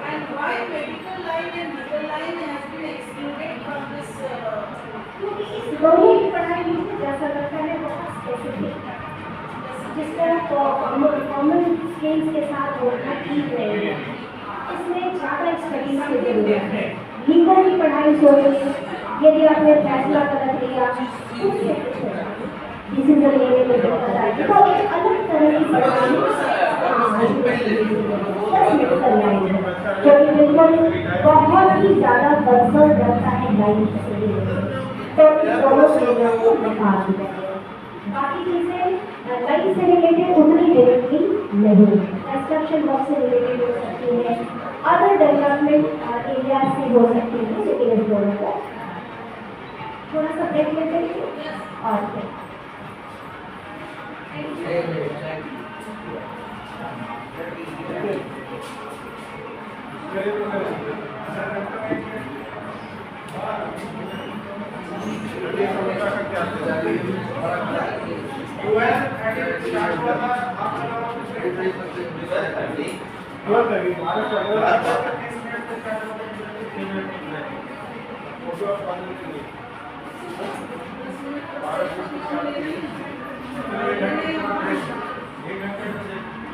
And why medical line and legal line has been excluded from this? क्योंकि इस दोनों की पढ़ाई मुझे जैसा लगता है बहुत स्पेसिफिक है, जिसको कॉमन स्केल्स के साथ बोलना ठीक नहीं है। इसमें ज़्यादा स्टडीज की जरूरत है। लीगल की पढ़ाई सोचिए, यदि आपने फैसला गलत लिया उससे कुछ होगा, डिसीजन लेने में दिक्कत आएगी, तो एक अलग तरह की पढ़ाई जो कि बिल्कुल बहुत ही ज़्यादा बदसर रहता है लाइफ से, तो इस दोनों चीज़ों को दिखा दी जाए। बाकी चीज़ें लाइफ से रिलेटेड उतनी डायरेक्टली नहीं, कंस्ट्रक्शन वर्क से रिलेटेड हो सकती है, अदर डेवलपमेंट एरिया से हो सकती है, लेकिन इस दोनों को थोड़ा सा ब्रेक लेते हैं और फिर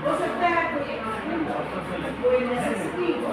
हो सकता है कोई नेसेसिटी हो।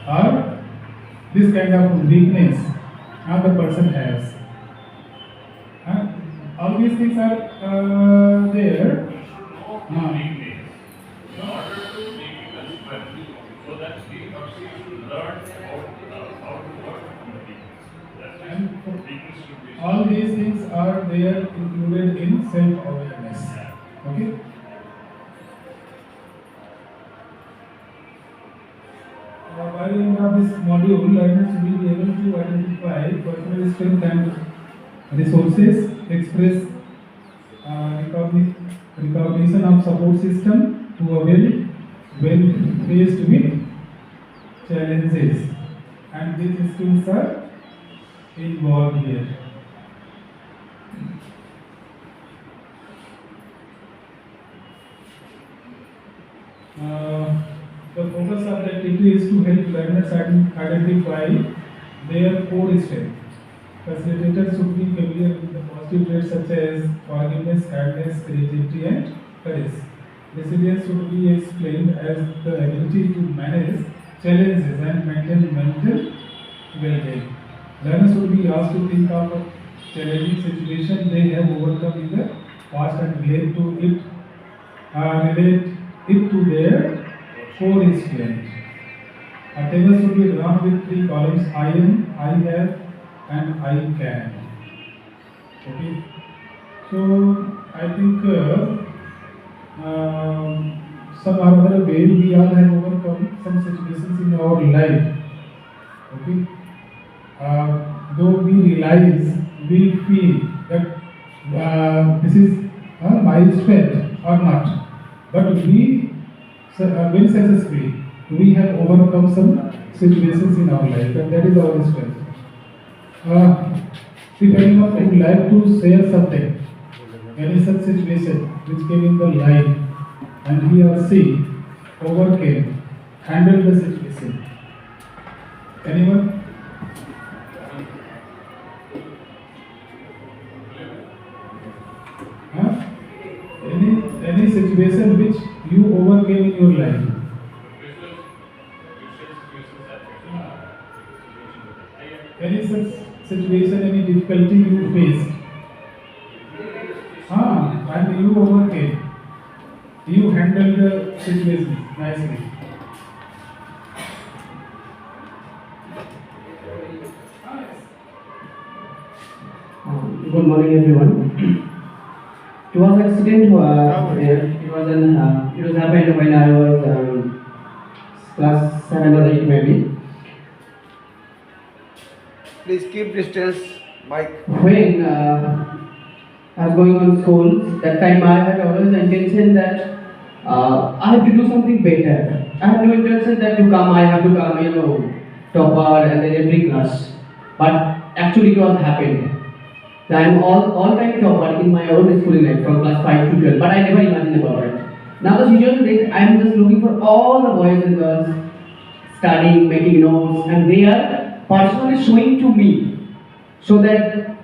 or this kind of weakness the person has. All these things are there. Weakness. In order to make it a strength, so that he or she should learn how to work on the weakness. That's why And weakness should be. all these things are there included in self-awareness. Okay? By the end of this module, learners will be able to identify personal strength and resources, express recognition of support system to avail when faced with challenges, and these skills are involved here. The focus of the activity is to help learners identify their core strength. Facilitators should be familiar with the positive traits such as forgiveness, kindness, creativity, and courage. Resilience should be explained as the ability to manage challenges and maintain mental well-being. Learners should be asked to think of a challenging situation they have overcome in the past and relate it to their core strength. A table should be drawn with three columns: I am, I have, and I can. Okay. So I think some other way we all have overcome some situations in our life. Okay. Though we realize, we feel that this is my strength or not, but we very successfully we have overcome some situations in our life, and that is our strength. If anyone would like to share something, any such situation which came in the life, and he or she overcame, handled the situation. Anyone? Any situation which you overcame in your life? Any such situation, any difficulty you faced? And you overcame. You handled the situation nicely. Good morning, everyone. It was an accident. It was happened when I was class 7 or 8 maybe. Please keep distance, Mike. When I was going on school, that time I had always the intention that I have to do something better. I had no intention that I have to come, topper and then every class. But actually it was happened. So I am all-time topper in my own schooling life from class 5 to 12, but I never imagined about it. Now the situation is I am just looking for all the boys and girls studying, making notes, and they are personally showing to me so that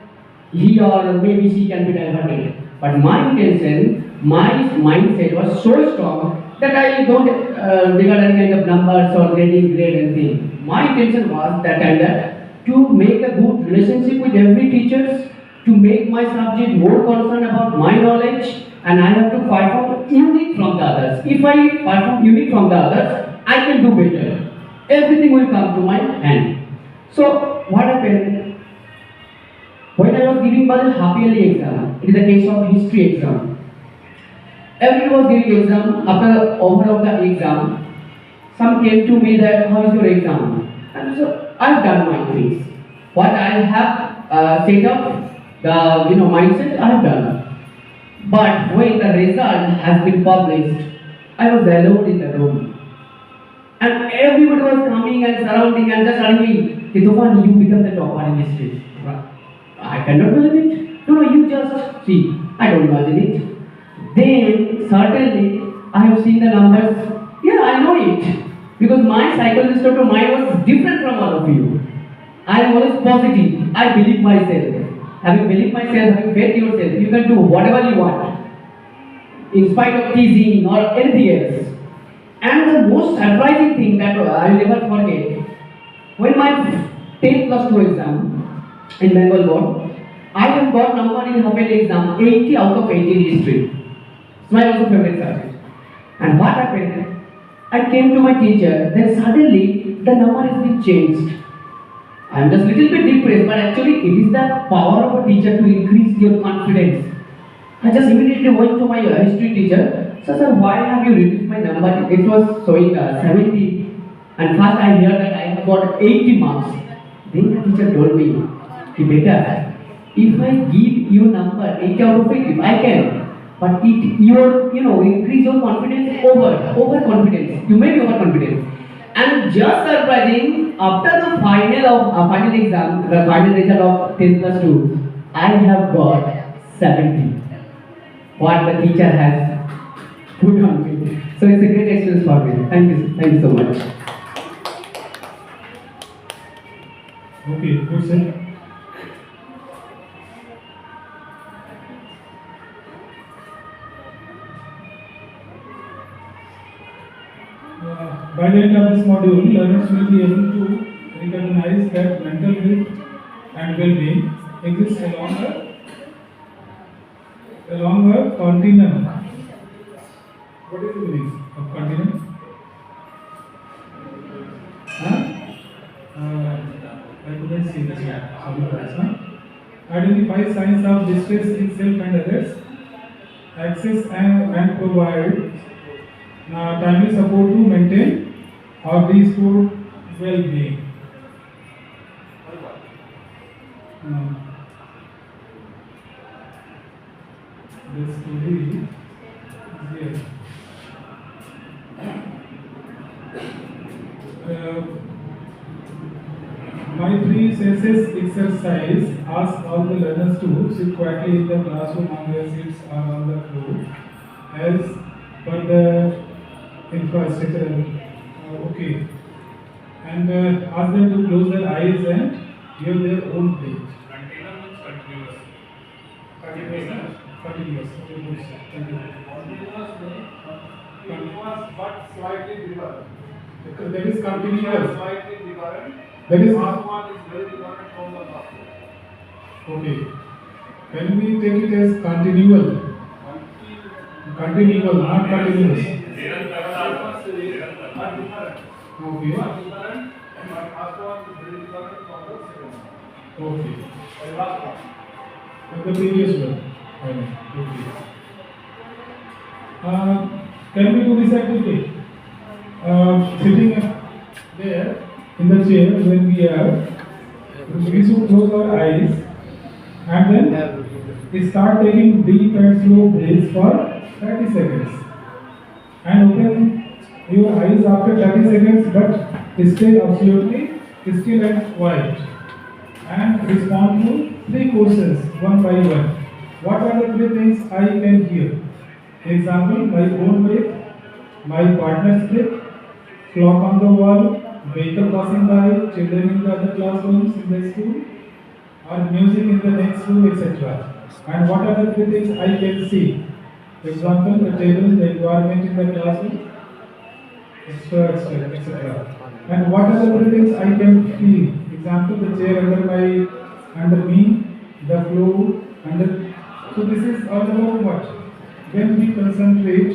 he or maybe she can be diverted. But my intention, my mindset was so strong that I don't regard any kind of numbers or grading grade anything. My intention was that time that to make a good relationship with every teacher, to make my subject more concerned about my knowledge, and I have to perform unique from the others. If I perform unique from the others, I can do better. Everything will come to my hand. So what happened? When I was giving my half yearly exam, it is a case of history exam. Everyone was giving exam. After over of the exam, some came to me that how is your exam? And so I've done my things. What I have set up, the mindset I have done. But when the result has been published, I was alone in the room. And everybody was coming and surrounding and just telling me, Tufan, you become the topper in history. I cannot believe it. No, you just see. I don't imagine it. Then certainly I have seen the numbers. Yeah, I know it. Because my psychological mind was different from all of you. I am always positive. I believe myself. Having believed myself, having faith in yourself, you can do whatever you want. In spite of teasing or anything else. And the most surprising thing that I will never forget, when my 10th plus 2 exam in Bengal board, I have got number in half yearly exam 80 out of 80 in history. It's my also favorite subject. And what happened? I came to my teacher, then suddenly the number has been changed. I am just little bit depressed, but actually it is the power of a teacher to increase your confidence. I just immediately went to my history teacher. Sir, why have you reduced my number? It was showing 70. And first I heard that I have got 80 marks. Then the teacher told me, better, if I give you number 80 out of 80, I can. But it increase your confidence overconfidence. You may be overconfident. And just surprising, after the final exam, the final result of 10 plus 2, I have got 70. What the teacher has put on me. So it's a great experience for me. Thank you so much. Okay, good sir. By the end of this module, learners will be able to recognize that mental health and well-being exists along a continuum. What is the meaning of continuum? I couldn't see this one. Sorry for this. Identify signs of distress in self and others. Access and provide timely support to maintain or restore well-being. This to be here. My 3 senses exercise asks all the learners to sit quietly in the classroom on their seats or on the floor as per the infrastructure. Okay. And ask them to close their eyes and hear their own breath. Continuum means continuous. Continuous. Continuous. Okay, good, sir. Thank you. Continuous but slightly different. Because that is continuous. Slightly different. That is Last one is very different from the last one. okay. When we take it as continual, not continuous. Nirantar. Okay. But different, but last one is very different from the second one. Okay. The last one. From the previous one. Okay. Can we do this activity? Sitting there in the chair when we should close our eyes and then we start taking deep and slow breaths for 30 seconds and open your eyes after 30 seconds but stay absolutely still and quiet and respond to 3 questions one by one. What are the 3 things I can hear? Example, my own breath, my partner's breath, clock on the wall, vehicle passing by, children in the other classrooms in the school, or music in the next room, etc. And what are the 3 things I can see? Example, the table, the environment in the classroom, etc. And what are the 3 things I can feel? Example, the chair under me, the floor, so this is all about what? When we concentrate,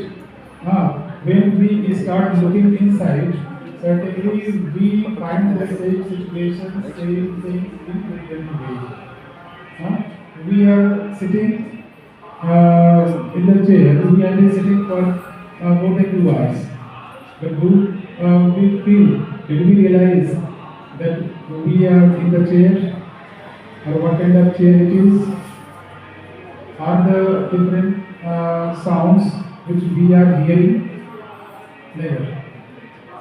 when we start looking inside, certainly we find the same situation, same things in the real way. We are sitting in the chair, we are sitting for more than 2 hours. But do we feel, did we realize that we are in the chair, or what kind of chair it is? Are the different sounds which we are hearing? Never.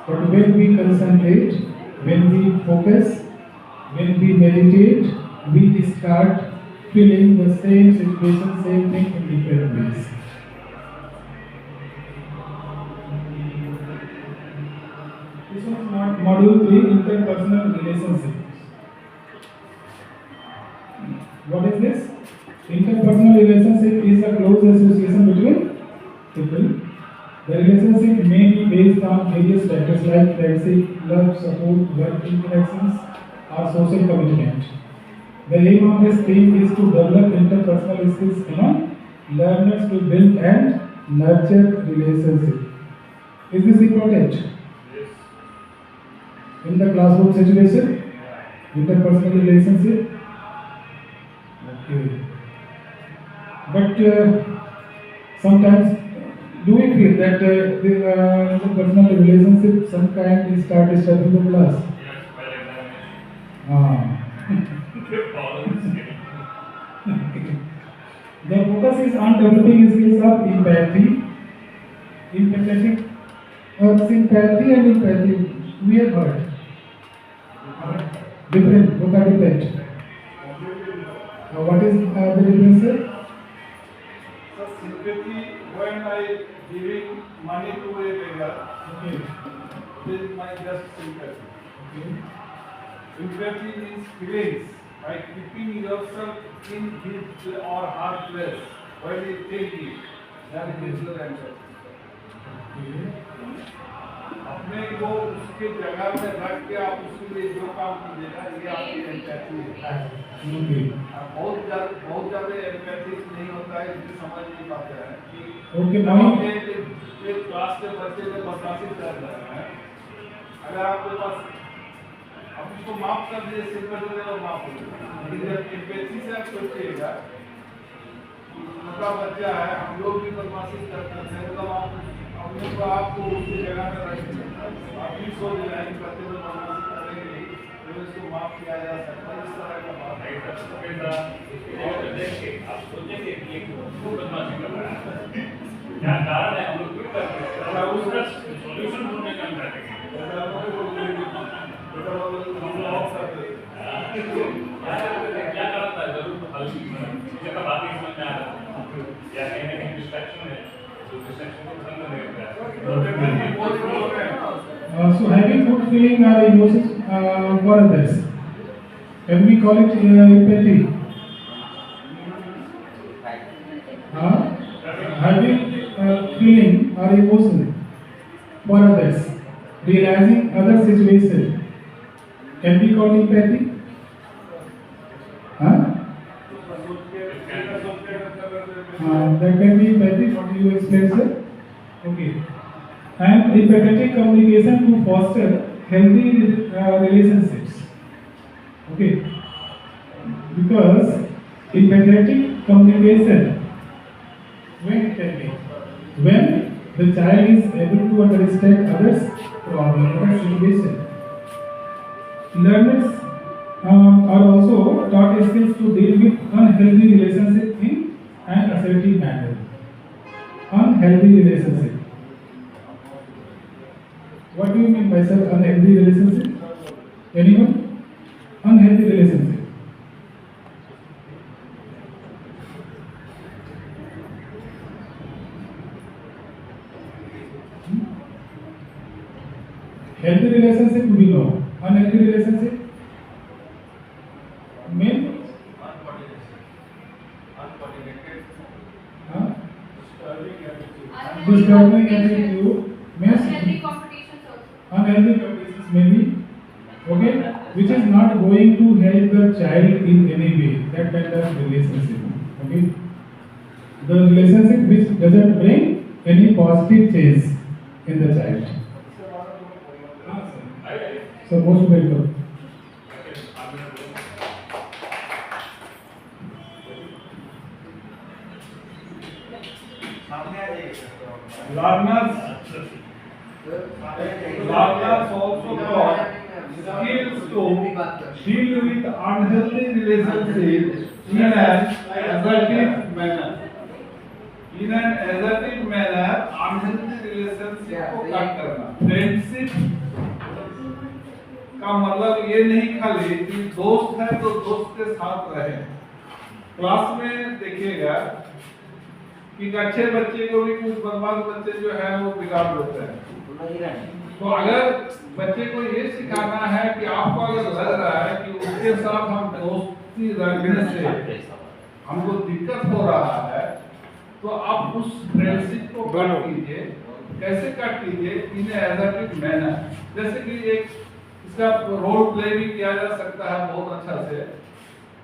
But when we concentrate, when we focus, when we meditate, we start feeling the same situation, same thing in different ways. This was module 3, interpersonal relationships. What is this? Interpersonal relationship is a close association between people The relationship may be based on various factors like friendship, love, support, work interactions, or social commitment. The aim of this theme is to develop interpersonal skills among learners to build and nurture relationships. Is this important? Yes. In the classroom situation, interpersonal relationship. Okay. But sometimes, do we feel that the interpersonal relationship some kind start disturbing the class? Yes, well examination. Ah. Problems. The focus is on developing skills of empathy, empathetic, sympathy and empathy. We have heard. Different, both are different. What is the difference, sir? So sympathy, when I giving money to a beggar, Okay. this is my just sympathy. Okay. Empathy means feelings, by keeping yourself in his or her place when you take it. That is your empathy. अपने को उसके जगह में रख के आप उसके लिए जो काम कीजिएगा ये आपकी एम्पैथी है। Okay. बहुत ज़्यादा एम्पैथी नहीं होता है इसलिए समझ नहीं पाते हैं कि Okay, जब now- आप एक क्लास के बच्चे को प्रशासित कर रहे हैं, अगर आपके पास आप उसको माफ कर दीजिए सिंपल से वो माफ हो जाएगा। लेकिन जब एम्पैथी से आप सोचिएगा उनका बच्चा है, हम लोग भी बदमाशी करते हैं, मतलब आप अपने को आपको उसकी जगह में रखेंगे, आप भी सोच रहे हैं कि बच्चे को बदमाशी करेंगे तो इसको माफ किया जा सकता है, इस तरह का बात नहीं कर सकते और देख के आप सोचेंगे कि ये क्यों बदमाशी कर रहा है, क्या कारण है, हम लोग क्यों कर रहे हैं, उसका सॉल्यूशन ढूंढने का हम करेंगे। क्या कारण था जरूर हल चीजें का बात ही समझ में आ रहा है या कहीं ना कहीं डिस्ट्रैक्शन है तो डिस्ट्रैक्शन को खत्म करने का So having good feeling or emotions for others, can we call it empathy? Having feeling or emotion for others, realizing other situation, can we call empathy? That can be empathy. What do you explain, sir? Okay. And empathetic communication to foster healthy relationships. Okay. Because empathetic communication, when it can be? When the child is able to understand others' problem, others' situation. Learners are also taught skills to deal with unhealthy relationship in an assertive manner. Unhealthy relationship. What do you mean by sir unhealthy relationship? Anyone? Unhealthy relationship. Healthy relationship we know. Unhealthy relationship mean disturbing attitude means Unhealthy competitions also. unhealthy competitions maybe, okay, which is not going to help the child in any way, that kind of relationship, okay. The relationship which doesn't bring any positive change in the child. So most welcome. Learners also taught skills to deal with unhealthy relationships in an assertive manner. In an assertive manner, unhealthy relationship को cut करना. Friendship का मतलब ये नहीं खाली कि दोस्त है तो दोस्त के साथ रहे. क्लास में देखिएगा कि अच्छे बच्चे को भी कुछ बदमाश बच्चे जो है वो बिगाड़ देते हैं. तो अगर बच्चे को ये सिखाना है कि आपको अगर लग रहा है कि उसके साथ हम दोस्ती रखने से हमको दिक्कत हो रहा है तो आप उस फ्रेंडशिप को कट कीजिए कैसे कट कीजिए इन एजर्टिक मैनर, जैसे कि एक इसका रोल प्ले भी किया जा सकता है बहुत अच्छा से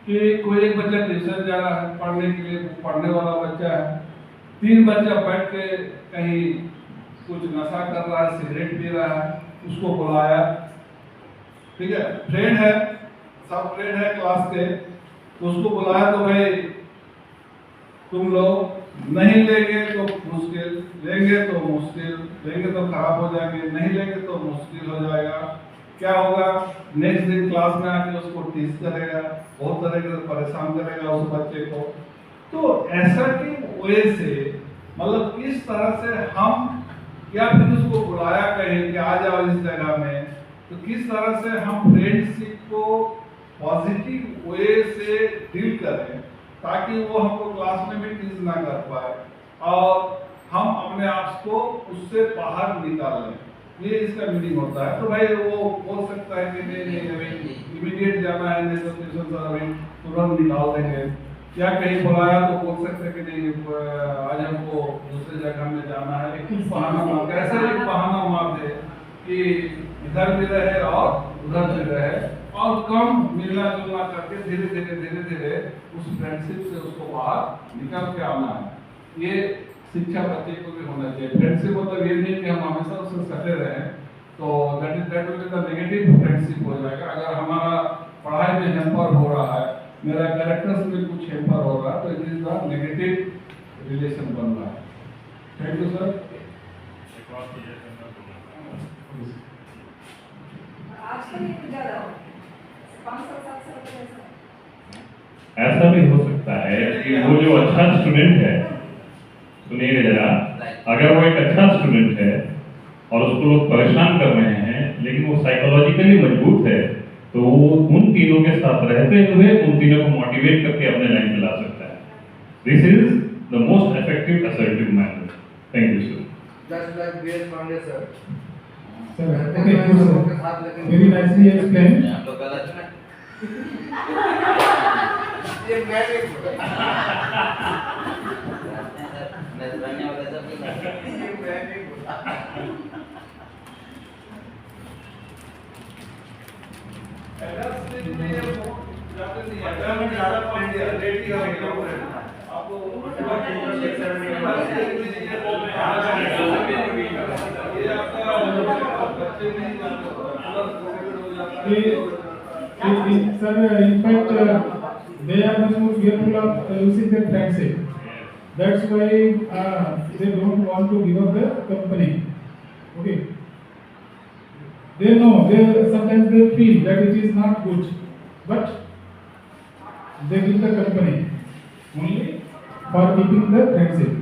कि कोई एक बच्चा ट्यूशन जा रहा है पढ़ने के लिए, पढ़ने वाला बच्चा है, 3 बच्चा बैठ के कहीं कुछ नशा कर रहा है, सिगरेट पी रहा है, उसको बुलाया, ठीक है, फ्रेंड है, सब फ्रेंड है क्लास के, तो उसको बुलाया तो भाई तुम लोग नहीं लेंगे तो मुश्किल, लेंगे तो मुश्किल, लेंगे तो खराब हो जाएंगे, नहीं लेंगे तो मुश्किल हो जाएगा। क्या होगा, नेक्स्ट दिन क्लास में आके उसको टीज करेगा, बहुत तरह से परेशान करेगा उस बच्चे को। तो ऐसा कि वे से मतलब किस तरह से हम, या फिर उसको बुलाया कहीं कि आ जाओ इस जगह में, तो किस तरह से हम फ्रेंडशिप को पॉजिटिव वे से डील करें ताकि वो हमको क्लास में भी टीज ना कर पाए और हम अपने आप को उससे बाहर निकाल लें, ये इसका मीनिंग होता है। तो भाई वो बोल सकता है कि नहीं इमीडिएट जाना है, नहीं तो ट्यूशन से अभी तुरंत निकाल देंगे, या कहीं बुलाया तो बोल सकते हैं कि नहीं आज हमको दूसरी जगह में जाना है, एक बहाना मार के, ऐसा एक बहाना मार दे कि इधर भी रहे और उधर भी रहे, और कम मिलना जुलना करके धीरे धीरे उस फ्रेंडशिप से उसको बाहर निकल के आना है। ये शिक्षा बच्चे को भी होना चाहिए। फ्रेंडशिप मतलब ये नहीं कि हम हमेशा उससे सटे रहें, तो that will be the negative friendship हो जाएगा। अगर हमारा पढ़ाई में हैम्पर हो रहा है, मेरा कैरेक्टर्स में कुछ हैम्पर हो रहा है, तो it is the negative relation बन रहा है। Thank you sir. आजकल ये ज़्यादा 5 साल 7 साल पहले ऐसा भी हो सकता है कि वो जो अच्छा स्टूडेंट है, सुनिए जरा, अगर वो एक अच्छा स्टूडेंट है और उसको लोग परेशान कर रहे हैं लेकिन वो साइकोलॉजिकली मजबूत है, तो वो उन तीनों के साथ रहते हुए उन तीनों को मोटिवेट करके अपने लाइन में ला सकता है। This is the most effective assertive manner. Thank you sir. Just like B.S. Pandey sir. Sir, okay, good sir. Very nicely explained. तो गलत है। ये मैं नहीं बोला। नजराने वाला सब ये मैं नहीं बोला। Sir, in fact, they are much more fearful of losing their friendship. That's why they don't want to give up the company. Okay. They know, sometimes they feel that it is not good, but they give the company only for keeping the friendship.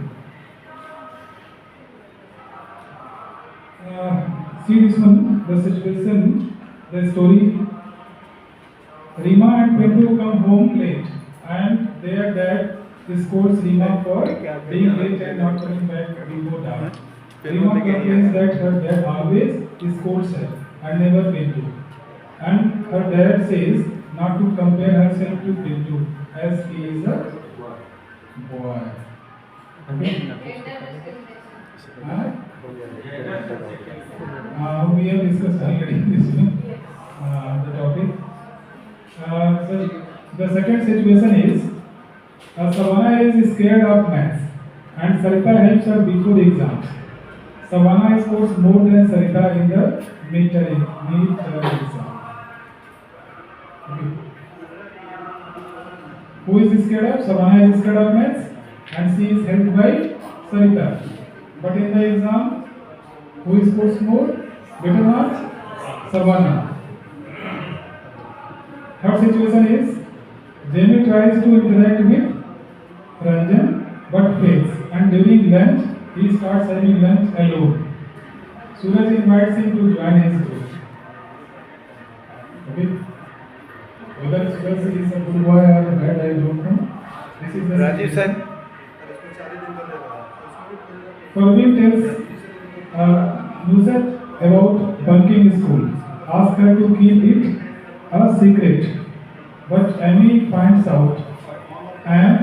See this one, the situation, the story. Rima and Pintu come home late, and their dad scolds Rima for being late and not coming back before dark. Rima complains that her dad always scolds her and never Pintu, and her dad says not to compare herself to Pintu as he is a boy. Okay? We have discussed already this one, the topic. So the second situation is Savannah is scared of maths and Sarita helps her before the exams. Savannah scores more than Sarita in the midterm exam. Okay. Who is scared of? Savannah is scared of maths and she is helped by Sarita. But in the exam, who scores more? Better marks? Savannah. Third situation is Jamie tries to interact with Ranjan but fails, and during lunch he starts having lunch alone. Suraj invites him to join his group. Okay? Whether Suraj is a good boy or a bad, I don't know. This is the Rajiv sir. Parveen tells Nusrat about bunking school. Ask her to keep it a secret, but Amy finds out and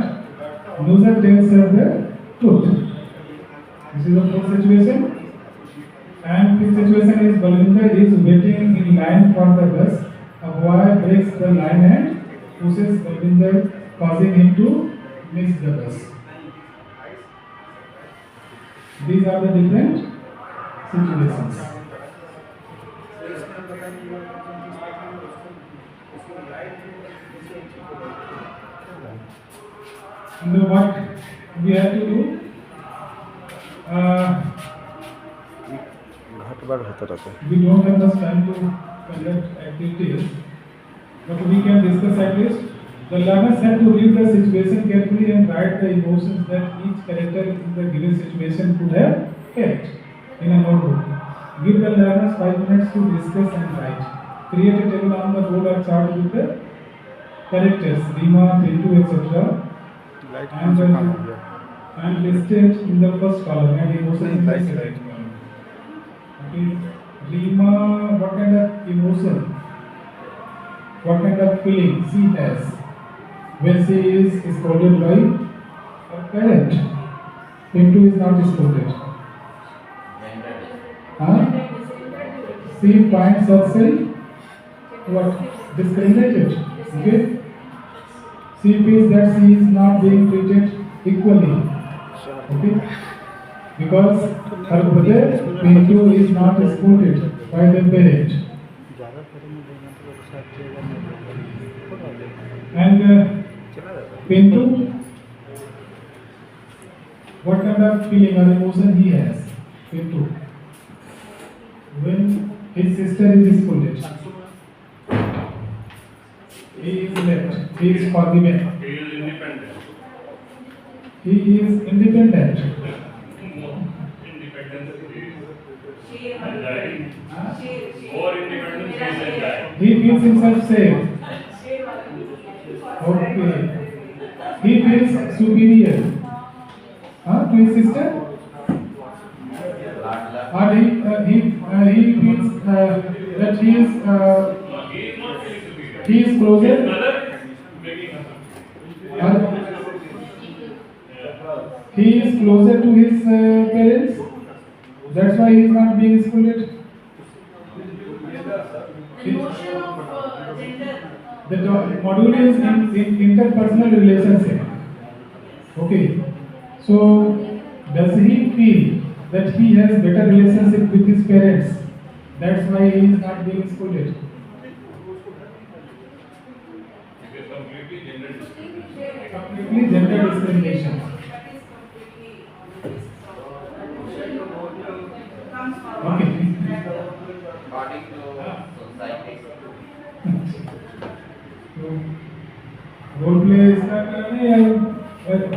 Nusrat tells her the truth. This is the fourth situation. And this situation is Balwinder is waiting in line for the bus. A boy breaks the line and pushes Balwinder, causing him to miss the bus. These are the different situations. And what we have to do? We don't have much time to conduct activities, but we can discuss at least. The learners have to read the situation carefully and write the emotions that each character in the given situation could have felt in a notebook. Give the learners 5 minutes to discuss and write. Create a table on the board or chart with the characters, Rima, Pintu, etc. And list it in the first column and emotions in the second column. Okay. Rima, what kind of emotion, what kind of feeling she has when she is scolded by her parent? Pintu is not scolded. She finds herself what? Discriminated. Okay? She feels that she is not being treated equally. Okay? Because her brother Pintu is not scolded by the parent. And Pintu, what kind of feeling or emotion he has? Pintu, when his sister is scolded, he is left, he is forgiven. He is independent. He is independent. Independence is enjoying. More independence is enjoying. He feels himself safe. Okay. He feels superior to his sister. Or he feels that he is No, he is not feeling superior. he is His closer. brother making her. He is closer to his parents. That's why he is not being scolded. The notion of gender. The module is in interpersonal relationship. Okay. So, does he feel that he has better relationship with his parents? That's why he is not being scolded. It is completely gender discrimination. Completely gender discrimination. Okay. According to society. Role play इसका करने या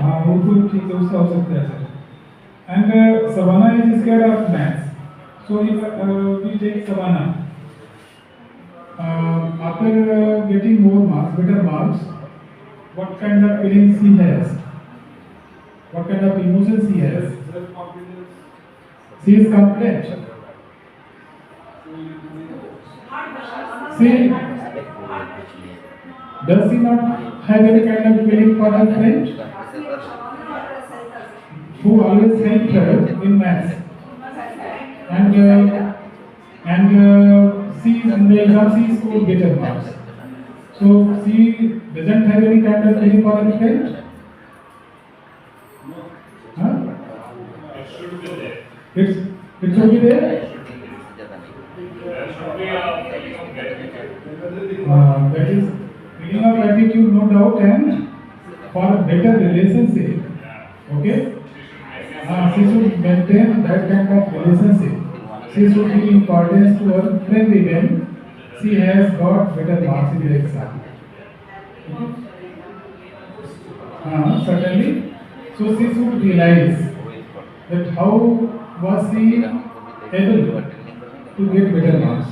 हाँ वो तो ठीक है उसका हो सकता है sir. And Savannah is scared of maths. So if we take Savannah, after getting more marks, better marks, what kind of feelings he has? What kind of emotions he has? She is confident. See, does she not have any kind of feeling for her friend who always helped her in maths? And she in the exam she scored better marks. So she doesn't have any kind of feeling for her friend. Huh? It should be there. It should be there. There should be a feeling of gratitude. That is feeling of gratitude, no doubt, and for a better relationship. Okay? She should maintain that kind of relationship. She should give importance to her friend even she has got better marks in the exam. Certainly. So she should realize that how was she able to get better marks.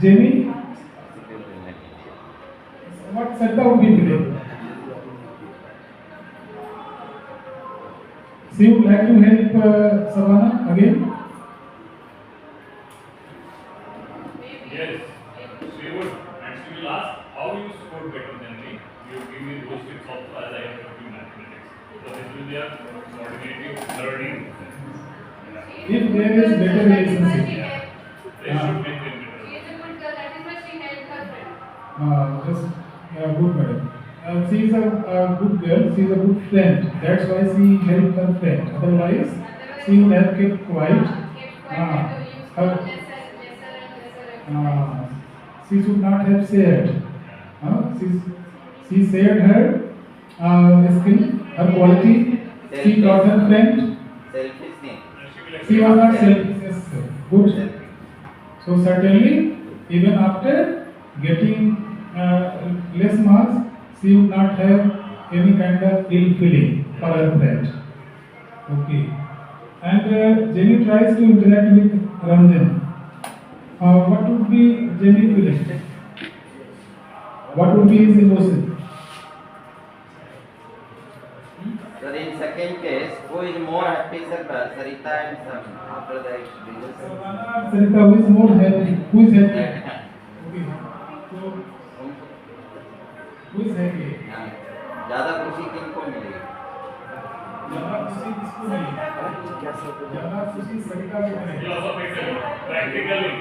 Jamie, what Sadda would be today? She would like to help Savannah again? Yes, she would. And she will ask how you scored better than me. You give me those tips also as I have taught you mathematics. this will be a coordinative learning. If there is better relationship, They should maintain better. just good madam. She is a good girl. She is a good friend. That's why she helped her friend. Otherwise, she would have kept quiet. She should not have shared. She shared her skill, her quality. She taught her friend. Selfish thing. She was not selfish. Good. So certainly, even after getting less marks, she would not have any kind of ill feeling for her friend. Okay. And Jenny tries to interact with Ranjan. What would be Jenny feeling? What would be his emotion? So in second case, who is more happy, sir? Sarita and some after the experience. Sarita, who is more happy? Who is happy? Okay. So, who is happy? ज़्यादा खुशी किनको मिलेगी? ज़्यादा खुशी किसको मिलेगी? ज़्यादा खुशी सरिता को मिलेगी। Practically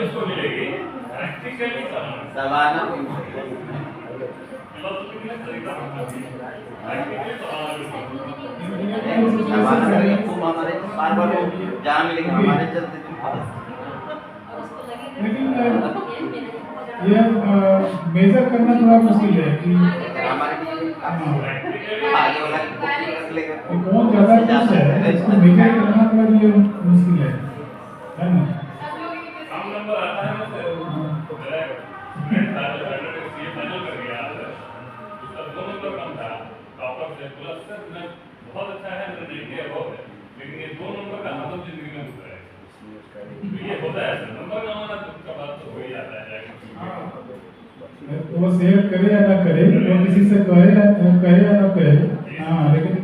इसको मिलेगी। Practically सवाना खूब हमारे बार-बार जहाँ मिलेंगे हमारे चलते लेकिन ये मेजर करना थोड़ा मुश्किल है कि हमारे आगे वाला रख लेगा। कौन ज़्यादा खुश है इसको मेजर करना थोड़ा ये मुश्किल है ना? कम नंबर आता है ना तो ये फाइनल कर दिया उसका 2 नंबर कम था टॉपर से प्लस सर मैं बहुत अच्छा है मेरा 90 अबव है लेकिन ये 2 नंबर का आदम जिंदगी में होता है तो ये होता है सर नंबर का होना तो उसका बात तो हो ही जाता है तो वो शेयर करे या ना करे वो किसी से कहे या ना कहे लेकिन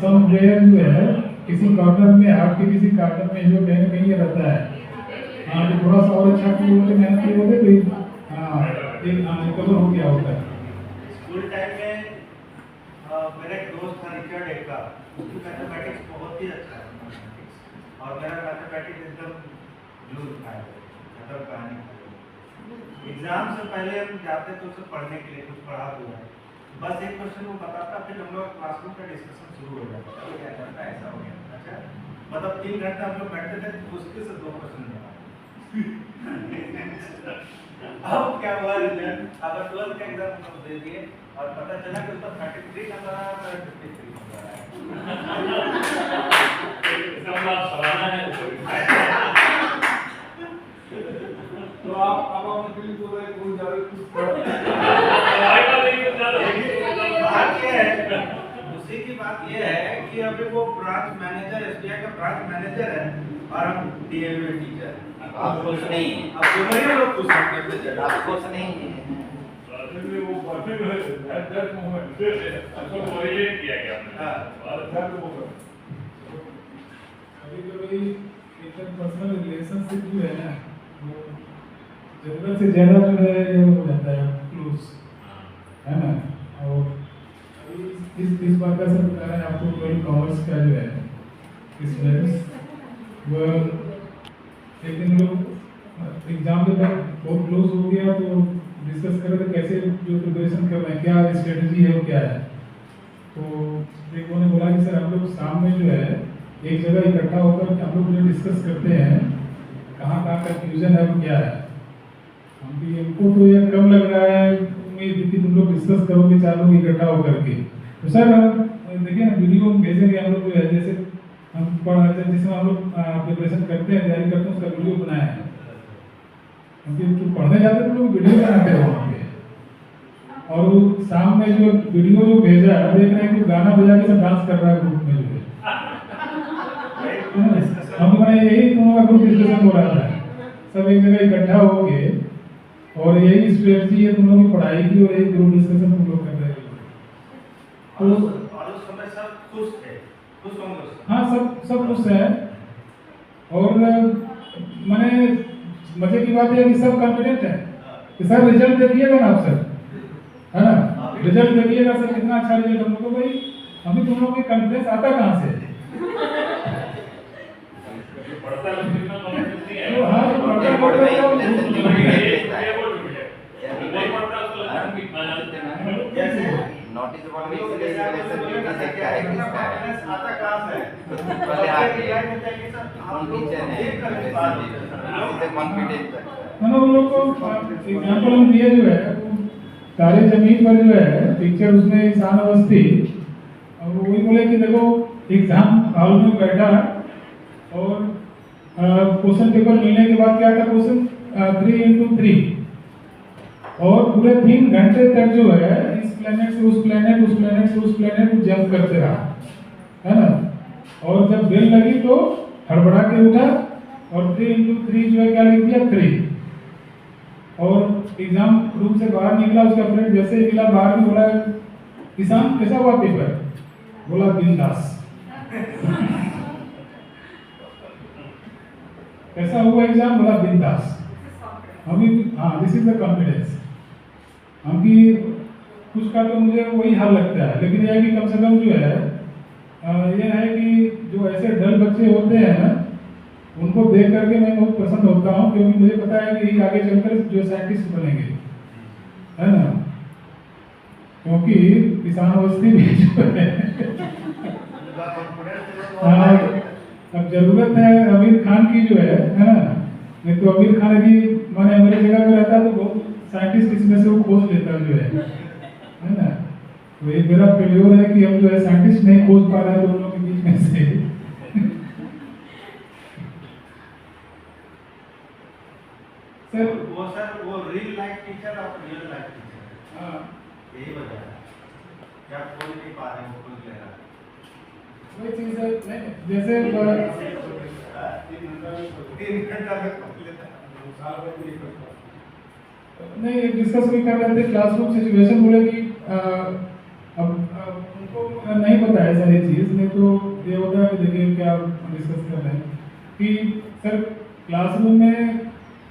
सब प्लेयर जो है किसी कॉर्नर में आपके किसी कॉर्नर में जो कहीं ना कहीं ये रहता है तो थोड़ा सा और अच्छा किए होते मेहनत किए होते तो एक कवर हो गया होता है। स्कूल टाइम में मेरा एक दोस्त था रिचर्ड एक्का, उसकी मैथमेटिक्स बहुत ही अच्छा है और मेरा मैथमेटिक्स एकदम जूझ था खत्म कहानी। एग्जाम से पहले हम जाते थे उसे पढ़ने के लिए कुछ पढ़ा हुआ है बस एक क्वेश्चन वो बताता फिर हम लोग क्लासरूम का डिस्कशन शुरू हो जाता क्या करता है ऐसा हो गया अच्छा मतलब 3 घंटा हम लोग बैठते थे मुश्किल से 2 क्वेश्चन अब क्या हुआ रिजल्ट अगर 12th का एग्जाम हम दे दिए और पता चला कि उसका 33 नंबर आया और 53 नंबर आया इसका मतलब सवाना है तो आप अब दिल्ली को रहे कोई ज्यादा कुछ बात ये है दूसरी की बात ये है कि अभी वो ब्रांच मैनेजर एसबीआई का ब्रांच मैनेजर है और हम डीएलए टीचर आप खुश नहीं है अब दोनों ही लोग खुश हैं आप खुश नहीं है वो परफेक्ट है एट दैट मोमेंट उसको कोरिलेट किया गया हाँ और दैट मोमेंट कभी-कभी इंटरपर्सनल रिलेशनशिप जो है ना वो जरूरत से ज़्यादा जो है ये हो जाता है क्लोज है ना और इस बात का सर बता रहे हैं आपको 12 कॉमर्स का जो है स्टूडेंट्स वो एक दिन लोग एग्जाम के बाद बहुत क्लोज हो गया तो डिस्कस कर रहे थे कैसे जो प्रिपरेशन कर रहे हैं क्या स्ट्रेटजी है वो क्या है तो एक ने बोला कि सर हम लोग शाम में जो है एक जगह इकट्ठा होकर हम लोग जो डिस्कस करते हैं कहाँ कंफ्यूजन है वो क्या है हमको तो ये कम लग रहा है उम्मीद थी तुम लोग डिस्कस करोगे 4 लोग इकट्ठा होकर के तो सर देखिए ना वीडियो भेजेंगे हम लोग जो है जैसे हम जिसमें हम लोग प्रिपरेशन करते हैं तैयारी करते हैं उसका वीडियो बनाया है क्योंकि पढ़ने जाते हैं तो लोग वीडियो बनाते हैं वहाँ पे और वो शाम में जो वीडियो जो भेजा है देख रहे हैं कि गाना बजा के सब डांस कर रहा है ग्रुप में जो है हम लोग यही तुम लोग ग्रुप डिस्कशन हो रहा था सब एक जगह इकट्ठा हो गए और यही स्ट्रेटजी है तुम लोग की पढ़ाई की और यही ग्रुप डिस्कशन तुम लोग कर रहे हो और उस समय सब खुश थे खुश होंगे हाँ सब खुश हैं और मैंने मजे की बात है कि सब कॉन्फिडेंट है कि सर रिजल्ट देखिएगा ना आप सर है ना रिजल्ट देखिएगा सर कितना अच्छा रिजल्ट, हम लोग को भाई अभी तुम लोग को कॉन्फिडेंस आता कहाँ से? पढ़ता है लेकिन इतना कॉन्फिडेंस नहीं है। हाँ तो पढ़ता है बोर्ड में तो लेसन नहीं पढ़ता उसको लर्न भी इतना जैसे नोटिस बोर्ड में इसलिए लेसन ड्यूटी देखता है किसका है। आता कहाँ से है? पहले आके रिलाइज होता है कि सर कौन टीचर है ये करने बाद इससे कॉन्फिडेंस रखता है। ना उन लोग को एग्जाम्पल हम दिए जो है कार्य जमीन पर जो है टीचर उसमें इंसान अवस्थी और वही बोले कि देखो एग्जाम हॉल में बैठा और क्वेश्चन पेपर मिलने के बाद क्या था क्वेश्चन 3x3 और पूरे 3 घंटे तक जो है इस प्लेनेट से उस प्लेनेट उस प्लेनेट से उस प्लेनेट को जंप करते रहा है ना। और जब बेल लगी तो हड़बड़ा के उठा और 3x3 जो है क्या लिख दिया 3 और एग्जाम रूम से बाहर निकला। उसका फ्रेंड जैसे ही मिला बाहर में बोला किसान कैसा हुआ पेपर? बोला बिंदास। कैसा हुआ एग्जाम? बोला बिंदास। हम हाँ दिस इज द कॉन्फिडेंस। हम की कुछ का तो मुझे वही हाल लगता है, लेकिन यह है कि कम से कम जो है यह है कि जो ऐसे डल बच्चे होते हैं ना उनको देख करके मैं बहुत पसंद होता हूँ, क्योंकि मुझे पता है कि आगे चलकर जो साइंटिस्ट बनेंगे है ना, क्योंकि किसान अवस्थी भी जो है अब जरूरत है आमिर खान की जो है ना। नहीं तो आमिर खान यदि माने हमारी जगह में रहता तो बहुत साइंटिस्ट इसमें से वो खोज लेता जो है ना। तो ये मेरा फेल्योर है कि हम जो है साइंटिस्ट नहीं खोज पा रहे हैं दोनों के बीच में से। वो रियल लाइफ टीचर और रियल लाइफ टीचर यही वजह है क्या खोल नहीं पा रहे हैं खोज ले रहा है। वही चीज है नहीं जैसे 3 घंटा में खोल लेता है। नहीं एक डिस्कस भी कर रहे थे क्लासरूम सिचुएशन, बोले कि अब उनको नहीं पता है सारी चीज़, नहीं तो ये होता है कि देखिए क्या डिस्कस कर रहे हैं कि सर क्लासरूम में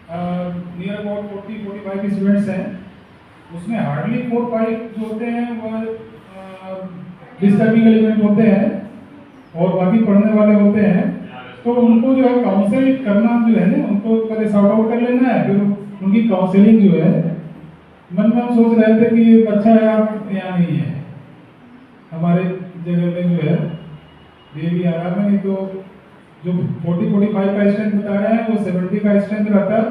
नियर अबाउट 40-45 स्टूडेंट्स हैं, उसमें हार्डली 4-5 जो होते हैं वह डिस्टर्बिंग एलिमेंट होते हैं और बाकी पढ़ने वाले होते हैं। तो उनको जो है काउंसिल करना जो है ना, उनको पहले सॉर्ट आउट कर लेना है, फिर उनकी काउंसलिंग जो है मन में हम सोच रहे थे कि ये अच्छा है आप यहाँ नहीं है हमारे जगह में जो है ये भी आराम है। नहीं तो जो 40-45 का स्ट्रेंथ बता रहे हैं वो 70 का स्ट्रेंथ रहता है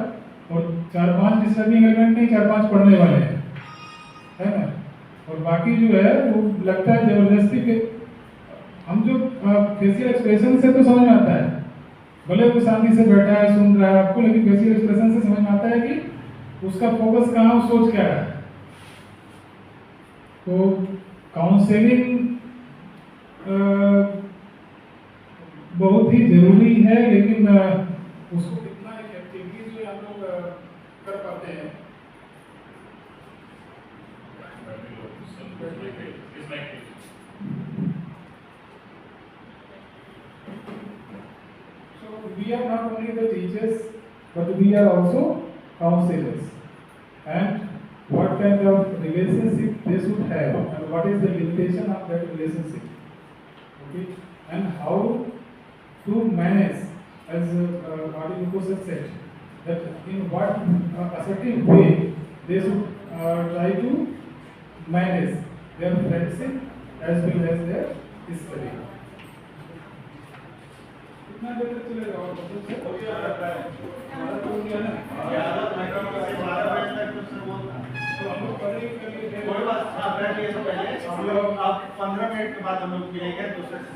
और 4-5 डिस्टर्बिंग एलिमेंट नहीं 4-5 पढ़ने वाले हैं है ना। और बाकी जो है वो लगता है जबरदस्ती के हम जो फेशियल एक्सप्रेशन से तो समझ में आता है, भले वो शांति से बैठा है सुन रहा है आपको, लेकिन फेशियल एक्सप्रेशन से समझ में आता है कि उसका फोकस कहाँ सोच क्या रहा है। तो काउंसलिंग बहुत ही जरूरी है, लेकिन उसको कितना इफेक्टिवली जो हम लोग कर पाते हैं। So we are not only the teachers, but we are also counselors. And what kind of relationship they should have, and what is the limitation of that relationship, okay? And how to manage, as Adi Mukosa said, that in what assertive way they should try to manage their friendship as well as their study. कितना देर तक चलेगा और मतलब से हो गया रहता है हमारा तो क्या ना 11 मिनट से 12 बजे तक तो सर बोलता तो हम लोग पढ़े के लिए कोई बात आप बैठ लिए तो पहले हम लोग अब 15 मिनट के बाद हम लोग मिलेंगे दूसरे से